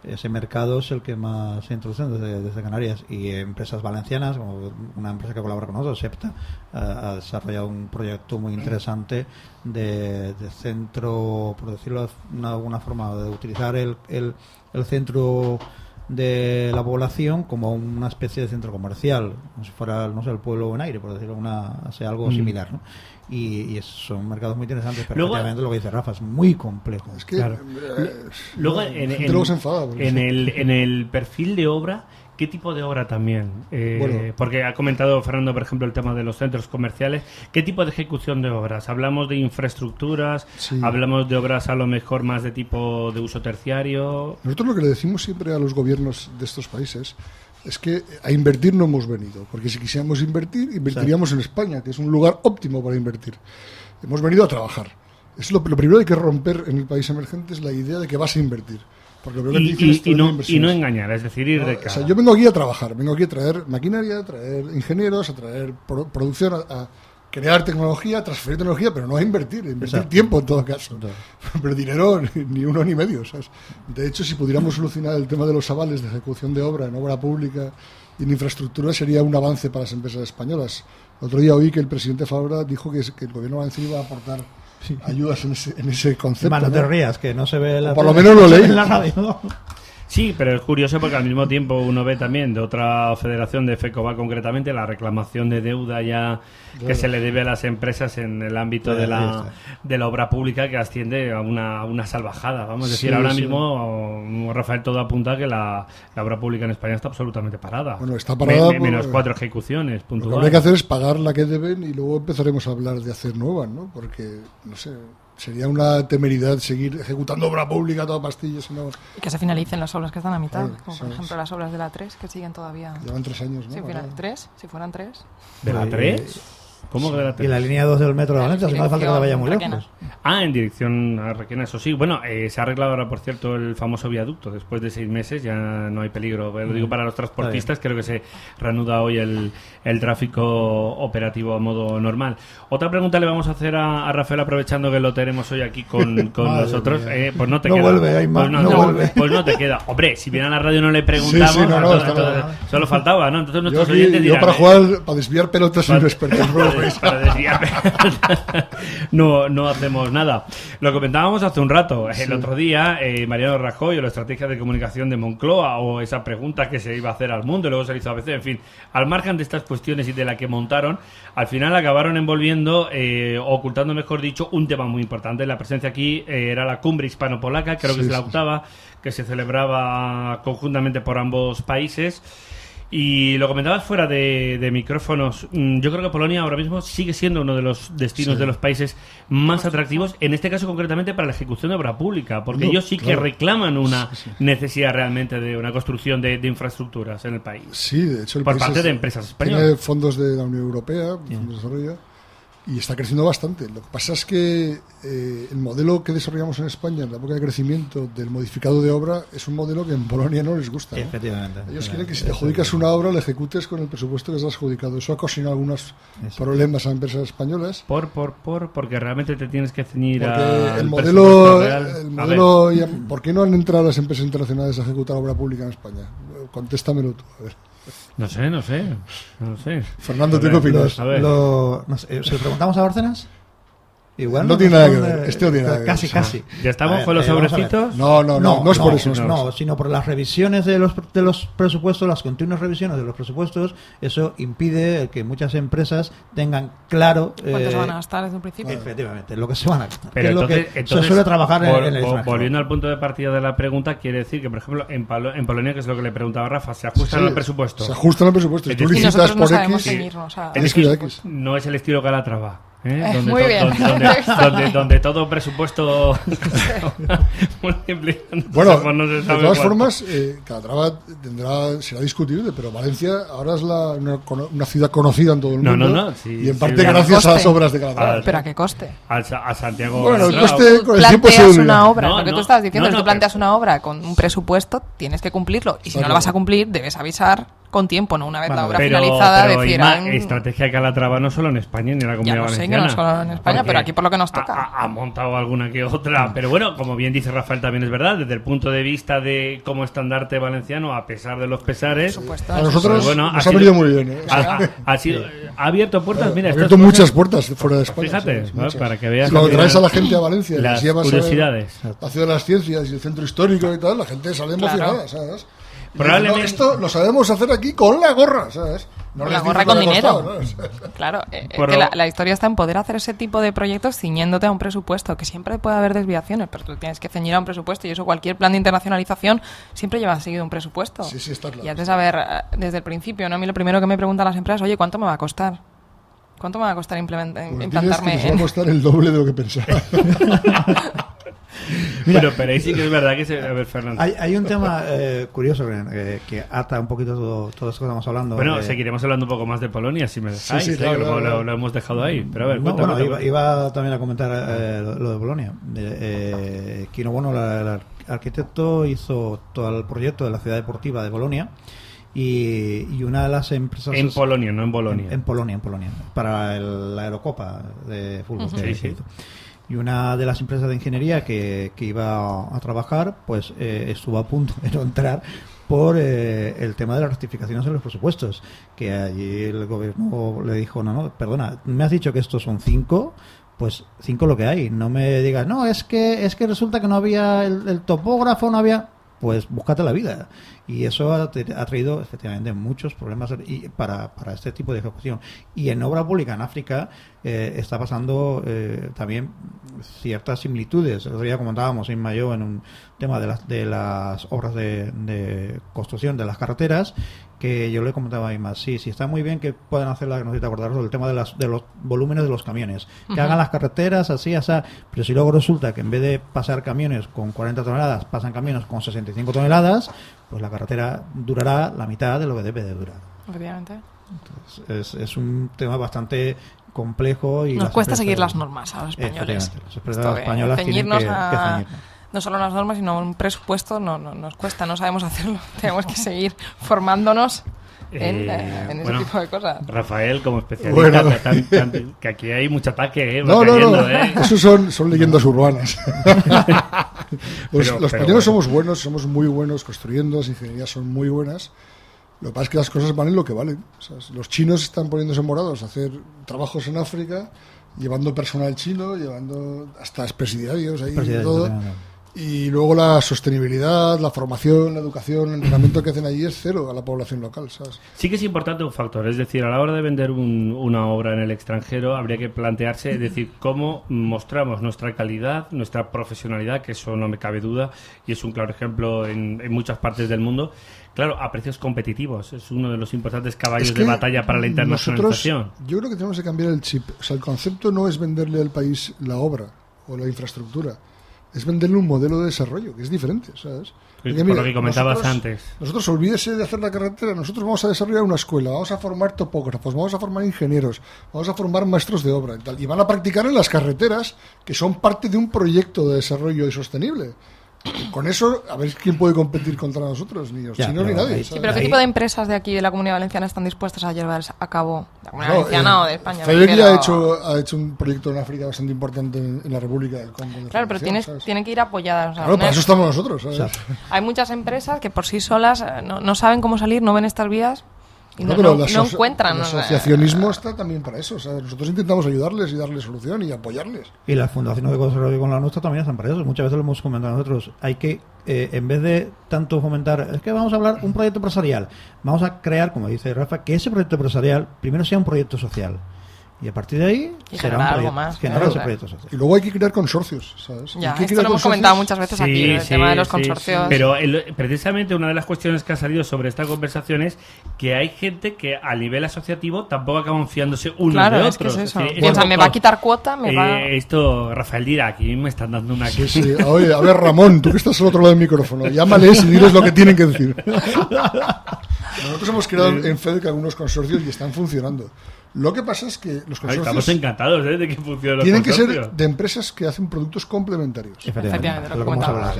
Ese mercado es el que más se introduce desde Canarias, y empresas valencianas, como una empresa que colabora con nosotros, SEPTA, ha desarrollado un proyecto muy interesante de centro, por decirlo de alguna forma, de utilizar el centro de la población como una especie de centro comercial, como si fuera, no sé, el pueblo en aire, por decirlo algo similar, ¿no? Y son mercados muy interesantes, pero efectivamente lo que dice Rafa es muy complejo. Es que, claro. Luego, en el perfil de obra, ¿qué tipo de obra también? Porque ha comentado Fernando, por ejemplo, el tema de los centros comerciales. ¿Qué tipo de ejecución de obras? ¿Hablamos de infraestructuras? Sí. ¿Hablamos de obras a lo mejor más de tipo de uso terciario? Nosotros lo que le decimos siempre a los gobiernos de estos países es que a invertir no hemos venido, porque si quisiéramos invertir, invertiríamos en España, que es un lugar óptimo para invertir. Hemos venido a trabajar. Es lo primero que hay que romper en el país emergente, es la idea de que vas a invertir. Porque lo y no engañar, es decir, ir de cara. O sea, yo vengo aquí a trabajar, vengo aquí a traer maquinaria, a traer ingenieros, a traer producción, a crear tecnología, a transferir tecnología, pero no a invertir tiempo en todo caso. Pero dinero ni uno ni medio, ¿sabes? De hecho, si pudiéramos solucionar el tema de los avales de ejecución de obra en obra pública y en infraestructura, sería un avance para las empresas españolas. El otro día oí que el presidente Fabra dijo que el gobierno valenciano iba a aportar ayudas en ese concepto. No te rías, que no se ve por lo menos lo leí. En la radio, ¿no? Sí, pero es curioso porque al mismo tiempo uno ve también de otra federación, de FECOBA concretamente, la reclamación de deuda ya que se le debe a las empresas en el ámbito de la obra pública, que asciende a una salvajada. Vamos a decir, ahora mismo, Rafael, todo apunta a que la obra pública en España está absolutamente parada. Bueno, está parada. Menos 4 ejecuciones puntuales. Lo que habría que hacer es pagar la que deben y luego empezaremos a hablar de hacer nuevas, ¿no? Porque, no sé, sería una temeridad seguir ejecutando obra pública a toda pastilla. Sino... Y que se finalicen las obras que están a mitad, Claro, como por ejemplo las obras de la 3, que siguen todavía... Llevan 3 años, ¿no? Si fueran 3, ¿De la 3? ¿Cómo que de la 3? Y la línea 2 del metro de Valencia, si no hace falta que vaya muy Requena. lejos. En dirección a Requena, eso sí. Bueno, se ha arreglado ahora, por cierto, el famoso viaducto. Después de 6 meses ya no hay peligro. Lo digo para los transportistas, creo que se reanuda hoy el tráfico operativo a modo normal. Otra pregunta le vamos a hacer a Rafael, aprovechando que lo tenemos hoy aquí con nosotros. Pues no te No queda. vuelve, Aymar, Pues no vuelve. Pues no te queda. Hombre, si viene a la radio no le preguntamos. Sí, no, entonces, solo faltaba, ¿no? Entonces nuestros Yo oyentes dirán... para jugar, para desviar pelotas soy un experto. Para desviar. No hacemos nada. Lo comentábamos hace un rato. El otro día, Mariano Rajoy, o la estrategia de comunicación de Moncloa, o esa pregunta que se iba a hacer al mundo y luego se le hizo a ABC, en fin, al margen de estas cuestiones y de la que montaron, al final acabaron envolviendo, ocultando, mejor dicho, un tema muy importante. La presencia aquí era la cumbre hispano-polaca, creo que es la octava, que se celebraba conjuntamente por ambos países. Y lo comentabas fuera de micrófonos. Yo creo que Polonia ahora mismo sigue siendo uno de los destinos de los países más atractivos, en este caso concretamente para la ejecución de obra pública, porque ellos sí que reclaman una necesidad realmente de una construcción de infraestructuras en el país. Sí, de hecho el por país parte de empresas españolas. tiene fondos de la Unión Europea, fondos de desarrollo, y está creciendo bastante. Lo que pasa es que el modelo que desarrollamos en España, en la época de crecimiento del modificado de obra, es un modelo que en Polonia no les gusta, ¿no? Efectivamente. Ellos quieren que si te adjudicas una obra, la ejecutes con el presupuesto que has adjudicado. Eso ha ocasionado algunos problemas a empresas españolas. Porque realmente te tienes que ceñir Porque al el presupuesto real. ¿Por qué no han entrado las empresas internacionales a ejecutar obra pública en España? Contéstamelo tú, a ver. No sé. Fernando, ¿tú qué opinas? A ver. No sé, ¿se lo preguntamos a Bárcenas? Igual No tiene nada que ver. Este no tiene nada que ver. Casi. ¿Ya estamos A con los ver, vamos a ver. sobrecitos? No es por eso. No, sino por las revisiones de los presupuestos, las continuas revisiones de los presupuestos. Eso impide que muchas empresas tengan claro ¿cuánto se van a gastar desde un principio? efectivamente lo que se van a gastar. Pero que es lo que se suele trabajar en el extranjero. Volviendo al punto de partida de la pregunta, quiere decir que, por ejemplo, en Polonia, que es lo que le preguntaba Rafa, se ajustan al presupuesto. Se ajustan al presupuesto. Si tú Es decir, licitas nosotros no por sabemos X, ceñirnos a- tienes que ir a X. No es el estilo Calatrava. Muy bien. Donde todo presupuesto Bueno, no se de sabe todas cuánto. formas, Calatrava será discutible, pero Valencia ahora es una ciudad conocida en todo el No, mundo. no, sí, y en sí, parte ya. gracias a las Coste. obras de Calatrava. Pero a qué coste. A Santiago. Bueno, el Claro. coste con el tiempo se Planteas olvida. una obra, No, lo que no, tú estabas diciendo, no, si no, tú planteas pero- una obra con un presupuesto, tienes que cumplirlo. Y si Está no lo vas a claro. cumplir, debes avisar con tiempo, no una vez Bueno, la obra Pero finalizada, decir... Inma, "Ah, estrategia Calatrava no solo en España ni en la ya Comunidad lo sé que Valenciana. no solo en España, Porque pero aquí por lo que nos toca. Ha montado alguna que otra. Pero bueno, como bien dice Rafael, también es verdad, desde el punto de vista de como estandarte valenciano, a pesar de los pesares, Por supuesto. A nosotros Pues bueno, nos ha ha venido sido- muy bien. ha abierto puertas. Mira, Ha estas abierto cosas- muchas puertas fuera de España. Fíjate, ¿sabes? ¿no? Muchas. Para que veas Y cuando que traes a tienen la gente a Valencia, y las les llevas a ver curiosidades. la ciudad de las ciencias y el centro histórico y tal, la gente sale emocionada, ¿sabes? Y Probablemente- dice, "No, esto lo sabemos hacer aquí con la gorra, ¿sabes? No Con les la gorra y dices con lo que ha dinero. costado, ¿no? Claro, Por que lo- la historia está en poder hacer ese tipo de proyectos ciñéndote a un presupuesto, que siempre puede haber desviaciones, pero tú tienes que ceñir a un presupuesto y eso cualquier plan de internacionalización siempre lleva seguido un presupuesto. Sí, está claro. Y has de saber desde el principio, ¿no? A mí lo primero que me preguntan las empresas, oye, ¿cuánto me va a costar? ¿Cuánto me va a costar Pues diles que implantarme nos va a costar el doble de lo que pensaba. Pero ahí sí que es verdad que se... A ver, Fernando. Hay un tema curioso que ata un poquito todo esto que estamos hablando. Bueno, seguiremos hablando un poco más de Polonia, si me dejáis. sí, claro, que claro. lo hemos dejado ahí. Pero a ver, No, cuéntame. bueno, iba también a comentar lo de Bolonia. Quino Bono, el arquitecto, hizo todo el proyecto de la ciudad deportiva de Bolonia y una de las empresas... En Polonia, no en Bolonia. En Polonia, para la Eurocopa de fútbol. Ujú. que Sí, sí. hizo. Y una de las empresas de ingeniería que iba a trabajar, pues estuvo a punto de no entrar por el tema de las rectificaciones en los presupuestos, que allí el gobierno le dijo, no, perdona, me has dicho que estos son 5, pues 5 lo que hay, no me digas, no, es que resulta que no había el topógrafo, no había... pues búscate la vida. Y eso ha traído efectivamente muchos problemas para este tipo de ejecución. Y en obra pública en África está pasando también ciertas similitudes. El otro día comentábamos en Mayo en un tema de las obras de construcción de las carreteras, que yo le comentaba a Imma, sí, está muy bien que puedan hacer la, no sé si te acordarás del tema de los volúmenes de los camiones, que hagan las carreteras así, pero si luego resulta que en vez de pasar camiones con 40 toneladas, pasan camiones con 65 toneladas, pues la carretera durará la mitad de lo que debe de durar. Obviamente. Entonces, es un tema bastante complejo y nos cuesta seguir las normas a los españoles. Las empresas españolas tienen que ceñirnos. No solo las normas, sino un presupuesto nos cuesta, no sabemos hacerlo. Tenemos que seguir formándonos en ese tipo de cosas. Rafael, como especialista, que aquí hay mucho ataque. No. Eso son leyendas urbanas. Los españoles somos buenos, somos muy buenos construyendo, las ingenierías son muy buenas. Lo que pasa es que las cosas valen lo que valen. O sea, los chinos están poniéndose morados a hacer trabajos en África, llevando personal chino, llevando hasta presidiarios ahí y todo. Y luego la sostenibilidad, la formación, la educación, el entrenamiento que hacen allí es cero a la población local, ¿sabes? Sí que es importante un factor, es decir, a la hora de vender una obra en el extranjero habría que plantearse, es decir, cómo mostramos nuestra calidad, nuestra profesionalidad, que eso no me cabe duda y es un claro ejemplo en muchas partes del mundo. Claro, a precios competitivos, es uno de los importantes caballos de batalla para la internacionalización. Yo creo que tenemos que cambiar el chip, o sea, el concepto no es venderle al país la obra o la infraestructura, es venderle un modelo de desarrollo, que es diferente, ¿sabes? Porque, por lo que comentabas antes. Nosotros, olvídese de hacer la carretera, nosotros vamos a desarrollar una escuela, vamos a formar topógrafos, vamos a formar ingenieros, vamos a formar maestros de obra y tal, y van a practicar en las carreteras, que son parte de un proyecto de desarrollo y sostenible. Con eso, a ver quién puede competir contra nosotros, ni los chinos ni nadie. Sí, pero ¿qué tipo de empresas de aquí, de la Comunidad Valenciana, están dispuestas a llevar a cabo, de la Comunidad Valenciana o de España? FEDEC ha hecho un proyecto en África bastante importante en la República del Congo. Claro, pero tienen que ir apoyadas. O sea, claro, para eso estamos nosotros, ¿sabes? O sea, hay muchas empresas que por sí solas no saben cómo salir, no ven estas vías y no encuentran. El asociacionismo está también para eso. O sea, nosotros intentamos ayudarles y darles solución y apoyarles. Y las fundaciones de desarrollo con la nuestra también están para eso. Muchas veces lo hemos comentado nosotros. Hay que, en vez de tanto fomentar, es que vamos a hablar un proyecto empresarial, vamos a crear, como dice Rafa, que ese proyecto empresarial primero sea un proyecto social. Y a partir de ahí será un proyecto, más, proyecto social. Y luego hay que crear consorcios, ¿sabes? Ya, esto lo hemos comentado muchas veces aquí, el tema de los consorcios. Pero precisamente una de las cuestiones que ha salido sobre esta conversación es que hay gente que a nivel asociativo tampoco acaban fiándose unos de otros. Claro, es que es eso. Piensa, me va a quitar cuota, Esto, Rafael dirá, aquí me están dando una... Sí. Oye, a ver, Ramón, tú que estás al otro lado del micrófono, llámales y diles lo que tienen que decir. Nosotros hemos creado en FEDEC algunos consorcios y están funcionando. Lo que pasa es que los consorcios... Estamos encantados de que funcionen los tienen consorcios. Que ser de empresas que hacen productos complementarios. Efectivamente, lo que comentaba.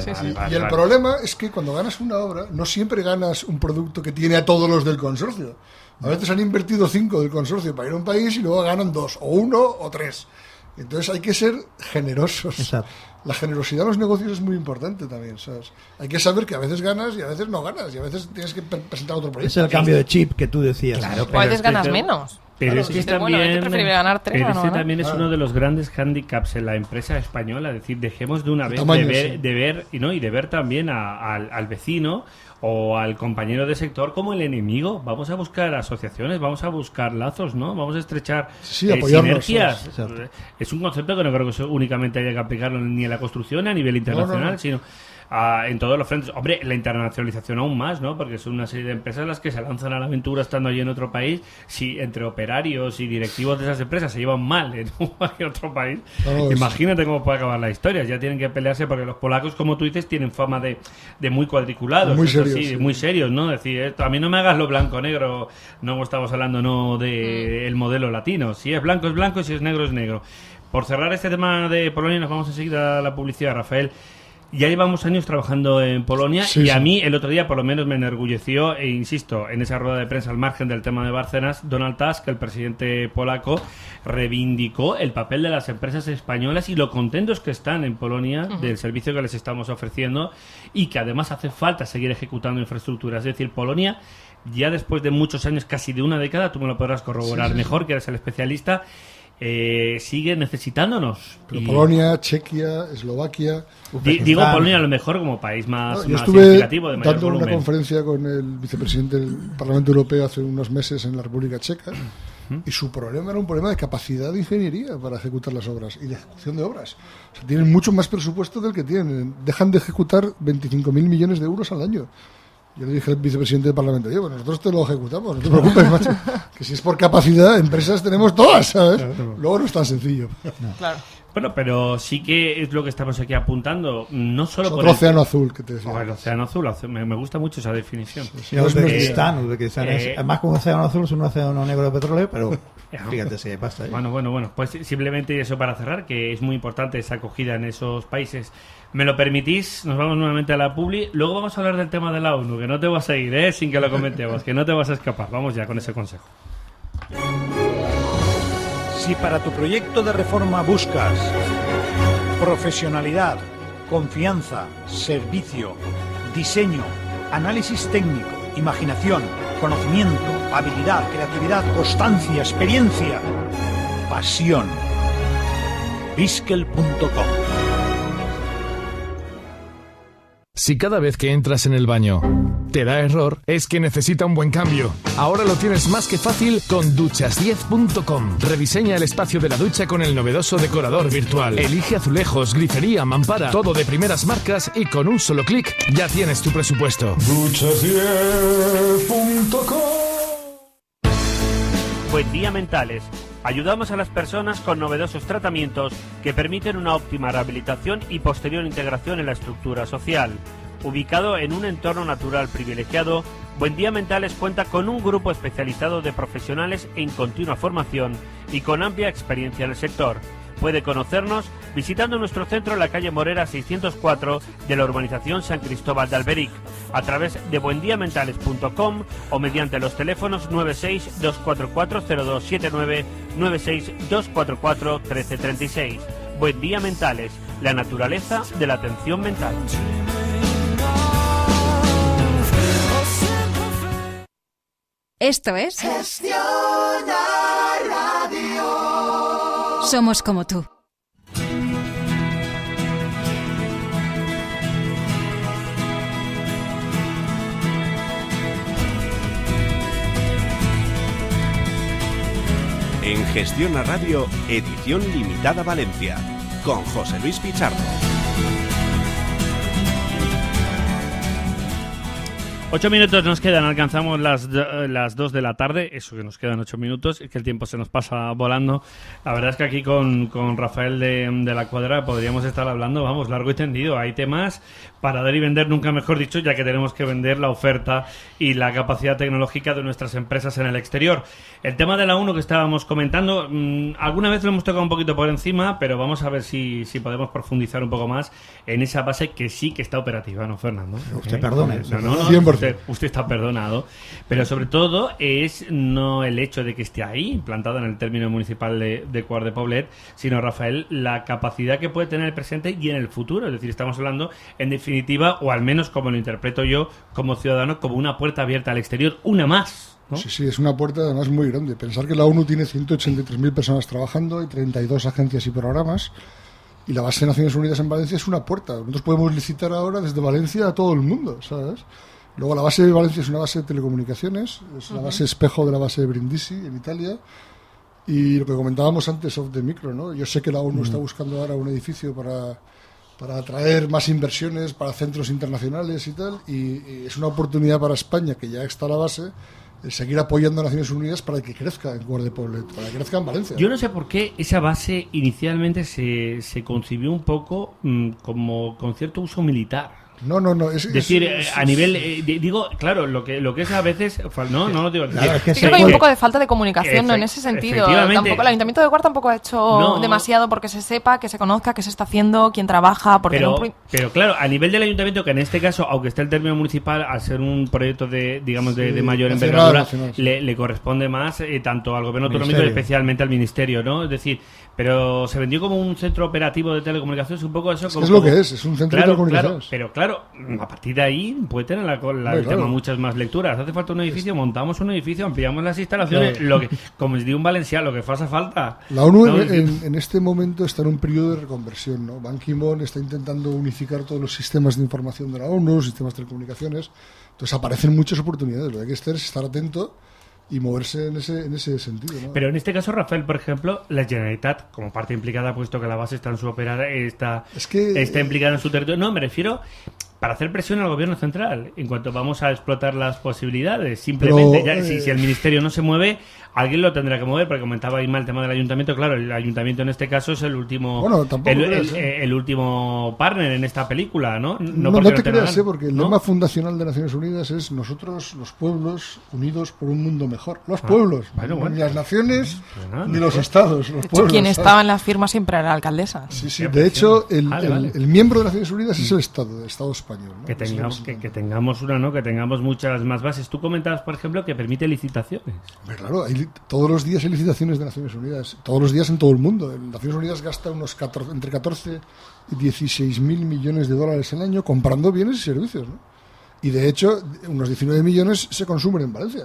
Y el problema es que cuando ganas una obra, no siempre ganas un producto que tiene a todos los del consorcio. A veces han invertido 5 del consorcio para ir a un país y luego ganan 2, o 1 o 3. Entonces hay que ser generosos. Exacto. La generosidad en los negocios es muy importante también, ¿sabes? Hay que saber que a veces ganas y a veces no ganas, y a veces tienes que presentar otro proyecto. Es el cambio de chip que tú decías. Claro, o a veces ganas menos. Pero claro, es que también, ganar 3 también es uno de los grandes hándicaps en la empresa española. Es decir, dejemos de una vez de ver también al vecino o al compañero de sector como el enemigo. Vamos a buscar asociaciones, vamos a buscar lazos, ¿no? Vamos a estrechar sinergias. Es un concepto que no creo que únicamente haya que aplicarlo ni en la construcción ni a nivel internacional, sino en todos los frentes. Hombre, la internacionalización aún más, ¿no? Porque son una serie de empresas las que se lanzan a la aventura estando allí en otro país. Si entre operarios y directivos de esas empresas se llevan mal en cualquier otro país, imagínate cómo puede acabar la historia. Ya tienen que pelearse porque los polacos, como tú dices, tienen fama de muy cuadriculados. Muy serios. Sí, muy serios, ¿no? Es decir, a mí no me hagas lo blanco-negro, no estamos hablando de el modelo latino. Si es blanco y si es negro. Por cerrar este tema de Polonia, nos vamos enseguida a la publicidad, Rafael. Ya llevamos años trabajando en Polonia a mí el otro día por lo menos me enorgulleció e insisto, en esa rueda de prensa al margen del tema de Bárcenas, Donald Tusk, el presidente polaco, reivindicó el papel de las empresas españolas y lo contentos que están en Polonia del servicio que les estamos ofreciendo y que además hace falta seguir ejecutando infraestructuras. Es decir, Polonia, ya después de muchos años, casi de una década, tú me lo podrás corroborar mejor, que eres el especialista, sigue necesitándonos. Pero Polonia, Chequia, Eslovaquia... Digo Polonia a lo mejor como país más Yo estuve significativo, de mayor dando volumen. una conferencia con el vicepresidente del Parlamento Europeo hace unos meses en la República Checa, y su problema era un problema de capacidad de ingeniería para ejecutar las obras y de ejecución de obras. O sea, tienen mucho más presupuesto del que tienen. Dejan de ejecutar 25.000 millones de euros al año. Yo le dije al vicepresidente del Parlamento, oye, pues nosotros te lo ejecutamos, no te preocupes, macho, que si es por capacidad, empresas tenemos todas, ¿sabes? Luego no es tan sencillo. Claro. Bueno, pero sí que es lo que estamos aquí apuntando, no solo Es por otro océano azul que te decía. El océano azul, me gusta mucho esa definición. Sí, Uzbekistán es más que un océano azul, es un océano negro de petróleo, pero fíjate si hay pasta ahí. Bueno, pues simplemente eso para cerrar, que es muy importante esa acogida en esos países. ¿Me lo permitís? Nos vamos nuevamente a la publi. Luego vamos a hablar del tema de la ONU, que no te vas a ir, sin que lo comentemos, que no te vas a escapar. Vamos ya con ese consejo. Si para tu proyecto de reforma buscas profesionalidad, confianza, servicio, diseño, análisis técnico, imaginación, conocimiento, habilidad, creatividad, constancia, experiencia, pasión, Biskel.com. Si cada vez que entras en el baño te da error, es que necesita un buen cambio. Ahora lo tienes más que fácil con Duchas10.com. Rediseña el espacio de la ducha con el novedoso decorador virtual. Elige azulejos, grifería, mampara, todo de primeras marcas y con un solo clic ya tienes tu presupuesto. Duchas10.com. Buen día, mentales. Ayudamos a las personas con novedosos tratamientos que permiten una óptima rehabilitación y posterior integración en la estructura social. Ubicado en un entorno natural privilegiado, Buen Día Mentales cuenta con un grupo especializado de profesionales en continua formación y con amplia experiencia en el sector. Puede conocernos visitando nuestro centro en la calle Morera 604 de la urbanización San Cristóbal de Alberic, a través de buendiamentales.com o mediante los teléfonos 96-244-0279, 96-244-1336. Buen Día Mentales, la naturaleza de la atención mental. Esto es Somos como tú. En Gestiona Radio, edición limitada Valencia, con José Luis Pichardo. 8 minutos nos quedan, alcanzamos las 2 de la tarde, eso que nos quedan 8 minutos, es que el tiempo se nos pasa volando. La verdad es que aquí con Rafael de la Cuadra podríamos estar hablando, vamos, largo y tendido. Hay temas para dar y vender, nunca mejor dicho, ya que tenemos que vender la oferta y la capacidad tecnológica de nuestras empresas en el exterior. El tema de la ONU que estábamos comentando, alguna vez lo hemos tocado un poquito por encima, pero vamos a ver si podemos profundizar un poco más en esa base que sí que está operativa, ¿no, Fernando? Usted perdone. No, 100%. Usted está perdonado, pero sobre todo es no el hecho de que esté ahí, implantado en el término municipal de Quart de Poblet, sino, Rafael, la capacidad que puede tener el presente y en el futuro. Es decir, estamos hablando, en definitiva, o al menos como lo interpreto yo como ciudadano, como una puerta abierta al exterior, una más, ¿no? Sí, es una puerta además muy grande. Pensar que la ONU tiene 183.000 personas trabajando y 32 agencias y programas, y la base de Naciones Unidas en Valencia es una puerta. Nosotros podemos licitar ahora desde Valencia a todo el mundo, ¿sabes? Luego la base de Valencia es una base de telecomunicaciones, es la base espejo de la base de Brindisi en Italia, y lo que comentábamos antes off the micro, ¿no? Yo sé que la ONU está buscando ahora un edificio para atraer más inversiones, para centros internacionales y tal, y es una oportunidad para España, que ya está a la base, de seguir apoyando a Naciones Unidas para que crezca en Quart de Poblet, para que crezca en Valencia. Yo no sé por qué esa base inicialmente se concibió un poco como con cierto uso militar. No. Es decir, a nivel, digo, claro, lo que es a veces, no lo digo. Claro, es que Yo creo que hay un poco de falta de comunicación, ¿no? En ese sentido. Tampoco, el Ayuntamiento de Quart tampoco ha hecho demasiado porque se sepa, que se conozca, qué se está haciendo, quién trabaja. Porque pero claro, a nivel del Ayuntamiento, que en este caso, aunque esté el término municipal, al ser un proyecto de mayor envergadura, le corresponde más tanto al Gobierno autonómico y especialmente al Ministerio, ¿no? Es decir, pero se vendió como un centro operativo de telecomunicaciones, un poco eso. Es lo que es un centro de telecomunicaciones. Claro, claro, a partir de ahí puede tener el tema muchas más lecturas. Hace falta un edificio, montamos un edificio, ampliamos las instalaciones, como os digo en Valencia, lo que faça falta. La ONU en este momento está en un periodo de reconversión, ¿no? Ban Ki-moon está intentando unificar todos los sistemas de información de la ONU, sistemas de telecomunicaciones. Entonces aparecen muchas oportunidades. Lo que hay que hacer es estar atento y moverse en ese sentido, ¿no? Pero en este caso, Rafael, por ejemplo, la Generalitat, como parte implicada, puesto que la base está en su operada, está implicada en su territorio. No, me refiero para hacer presión al gobierno central en cuanto vamos a explotar las posibilidades. Simplemente, si el ministerio no se mueve, alguien lo tendrá que mover, porque comentaba Isma el tema del ayuntamiento. Claro, el ayuntamiento en este caso es el último el último partner en esta película, ¿no? No te creas, porque el lema fundacional de Naciones Unidas es: nosotros, los pueblos, unidos por un mundo mejor. Los pueblos, ni las naciones, ni los estados, los pueblos. Quien estaba en la firma siempre era la alcaldesa. Sí. De hecho, el miembro de Naciones Unidas es el Estado español, ¿no? Que tengamos una, ¿no? Que tengamos muchas más bases. Tú comentabas, por ejemplo, que permite licitaciones. Claro, todos los días hay licitaciones de Naciones Unidas, todos los días en todo el mundo. Naciones Unidas gasta entre 14 y 16.000 millones de dólares al año comprando bienes y servicios, ¿no? Y de hecho, unos 19 millones se consumen en Valencia.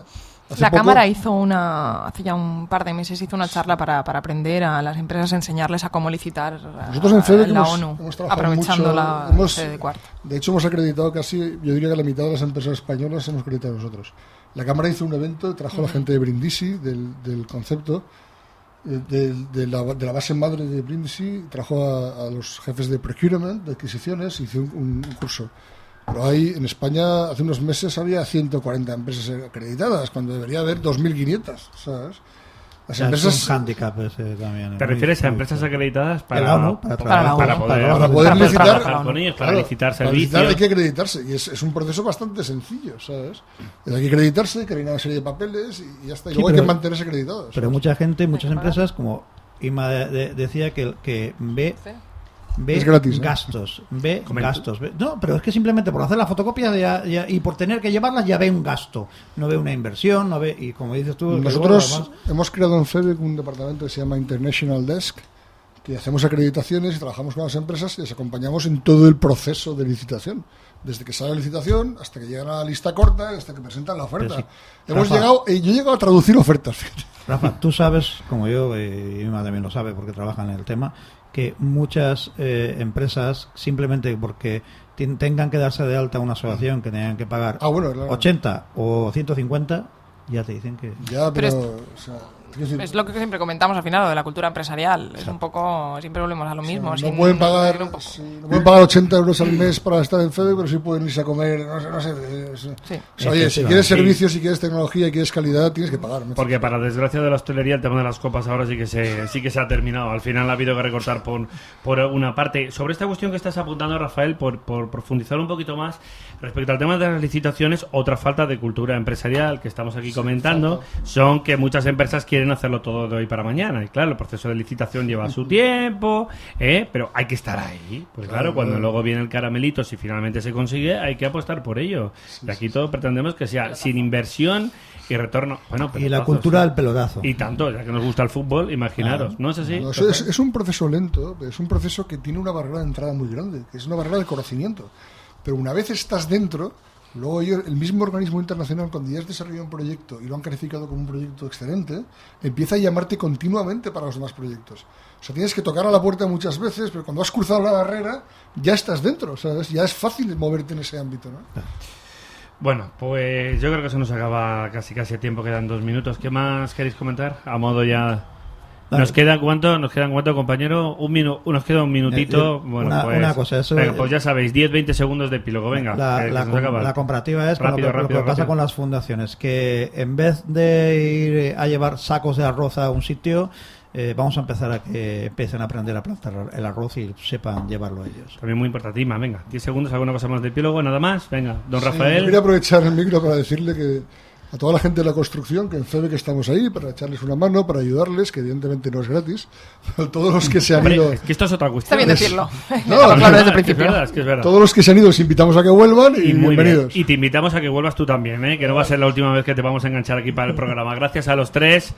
Cámara hace ya un par de meses hizo una charla para aprender a las empresas, enseñarles a cómo licitar. Nosotros en FEDEC la ONU, hemos aprovechando mucho, la sede de Cuarto. De hecho, hemos acreditado casi, yo diría que la mitad de las empresas españolas hemos acreditado nosotros. La Cámara hizo un evento, trajo a la gente de Brindisi, del concepto, de la base madre de Brindisi, trajo a los jefes de procurement, de adquisiciones, hizo un curso. Pero en España, hace unos meses había 140 empresas acreditadas, cuando debería haber 2.500, ¿sabes? Las empresas... Es un hándicap también. ¿Te refieres a empresas acreditadas para poder licitar con ellos, para licitar servicios? Para licitar hay que acreditarse, y es un proceso bastante sencillo, ¿sabes? Hay que acreditarse, hay que rellenar una serie de papeles y ya está. Y luego hay que mantenerse acreditados. Pero muchas empresas, como Ima decía, que ve es gratis, gastos, gastos. No, pero es que simplemente por hacer la fotocopia y por tener que llevarlas ya ve un gasto, no ve una inversión, no ve, y como dices tú... Nosotros hemos creado en FEDEC un departamento que se llama International Desk, que hacemos acreditaciones y trabajamos con las empresas y les acompañamos en todo el proceso de licitación. Desde que sale la licitación hasta que llegan a la lista corta, hasta que presentan la oferta. Sí. Yo he llegado a traducir ofertas. Rafa, tú sabes, como yo, y Ima también lo sabe porque trabaja en el tema, que muchas empresas, simplemente porque tengan que darse de alta una asociación que tengan que pagar 80 o 150, ya te dicen que... Ya, pero es lo que siempre comentamos al final, lo de la cultura empresarial. Es un poco, siempre volvemos a lo mismo. O sea, no pueden pagar 80 euros al mes para estar en FEDEC, pero sí pueden irse a comer, no sé. Oye, si quieres servicios, si quieres tecnología y quieres calidad, tienes que pagar. Porque para desgracia de la hostelería, el tema de las copas ahora sí que se ha terminado. Al final ha habido que recortar por una parte. Sobre esta cuestión que estás apuntando, Rafael, por profundizar un poquito más respecto al tema de las licitaciones, otra falta de cultura empresarial que estamos aquí comentando son que muchas empresas quieren hacerlo todo de hoy para mañana, y claro, el proceso de licitación lleva su tiempo, pero hay que estar ahí, pues claro, cuando luego viene el caramelito, si finalmente se consigue, hay que apostar por ello, y aquí todo pretendemos que sea sin inversión y retorno, y la cultura del pelotazo, y tanto, ya que nos gusta el fútbol, imaginaros, ¿no es así? No, es un proceso lento, es un proceso que tiene una barrera de entrada muy grande, que es una barrera de conocimiento, pero una vez estás dentro, luego el mismo organismo internacional, cuando ya has desarrollado un proyecto y lo han calificado como un proyecto excelente, empieza a llamarte continuamente para los demás proyectos. O sea, tienes que tocar a la puerta muchas veces, pero cuando has cruzado la barrera, ya estás dentro, ¿sabes? Ya es fácil moverte en ese ámbito, ¿no? Bueno, pues yo creo que se nos acaba casi el tiempo, quedan 2 minutos. ¿Qué más queréis comentar? A modo ya... ¿Nos quedan cuánto, compañero? Nos queda un minutito. Bueno, una cosa, eso, venga, pues ya sabéis, 10-20 segundos de epílogo. Venga, la comparativa es rápido, lo que pasa con las fundaciones, que en vez de ir a llevar sacos de arroz a un sitio, vamos a empezar a que empiecen a aprender a plantar el arroz y sepan llevarlo ellos. También muy importante. Venga, 10 segundos, alguna cosa más de epílogo, nada más. Venga, don Rafael. Quería aprovechar el micro para decirle que a toda la gente de la construcción, que en FEDEC estamos ahí para echarles una mano, para ayudarles, que evidentemente no es gratis, pero todos los que se han ido... Es que esto es otra cuestión. Está bien decirlo. Claro, desde el principio. Es verdad. Todos los que se han ido, os invitamos a que vuelvan y bienvenidos. Bien. Y te invitamos a que vuelvas tú también, que no va a ser la última vez que te vamos a enganchar aquí para el programa. Gracias a los tres.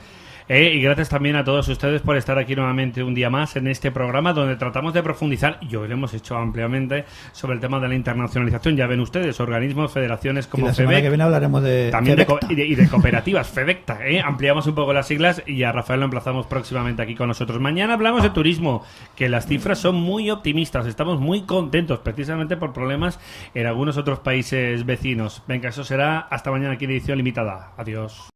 Y gracias también a todos ustedes por estar aquí nuevamente un día más en este programa donde tratamos de profundizar, y hoy lo hemos hecho ampliamente, sobre el tema de la internacionalización. Ya ven ustedes, organismos, federaciones como la semana FEVEC, que viene hablaremos de también FEVECTA. y de cooperativas, FEVECTA, ampliamos un poco las siglas, y a Rafael lo emplazamos próximamente aquí con nosotros. Mañana hablamos de turismo, que las cifras son muy optimistas, estamos muy contentos precisamente por problemas en algunos otros países vecinos. Venga, eso será hasta mañana aquí en Edición Limitada. Adiós.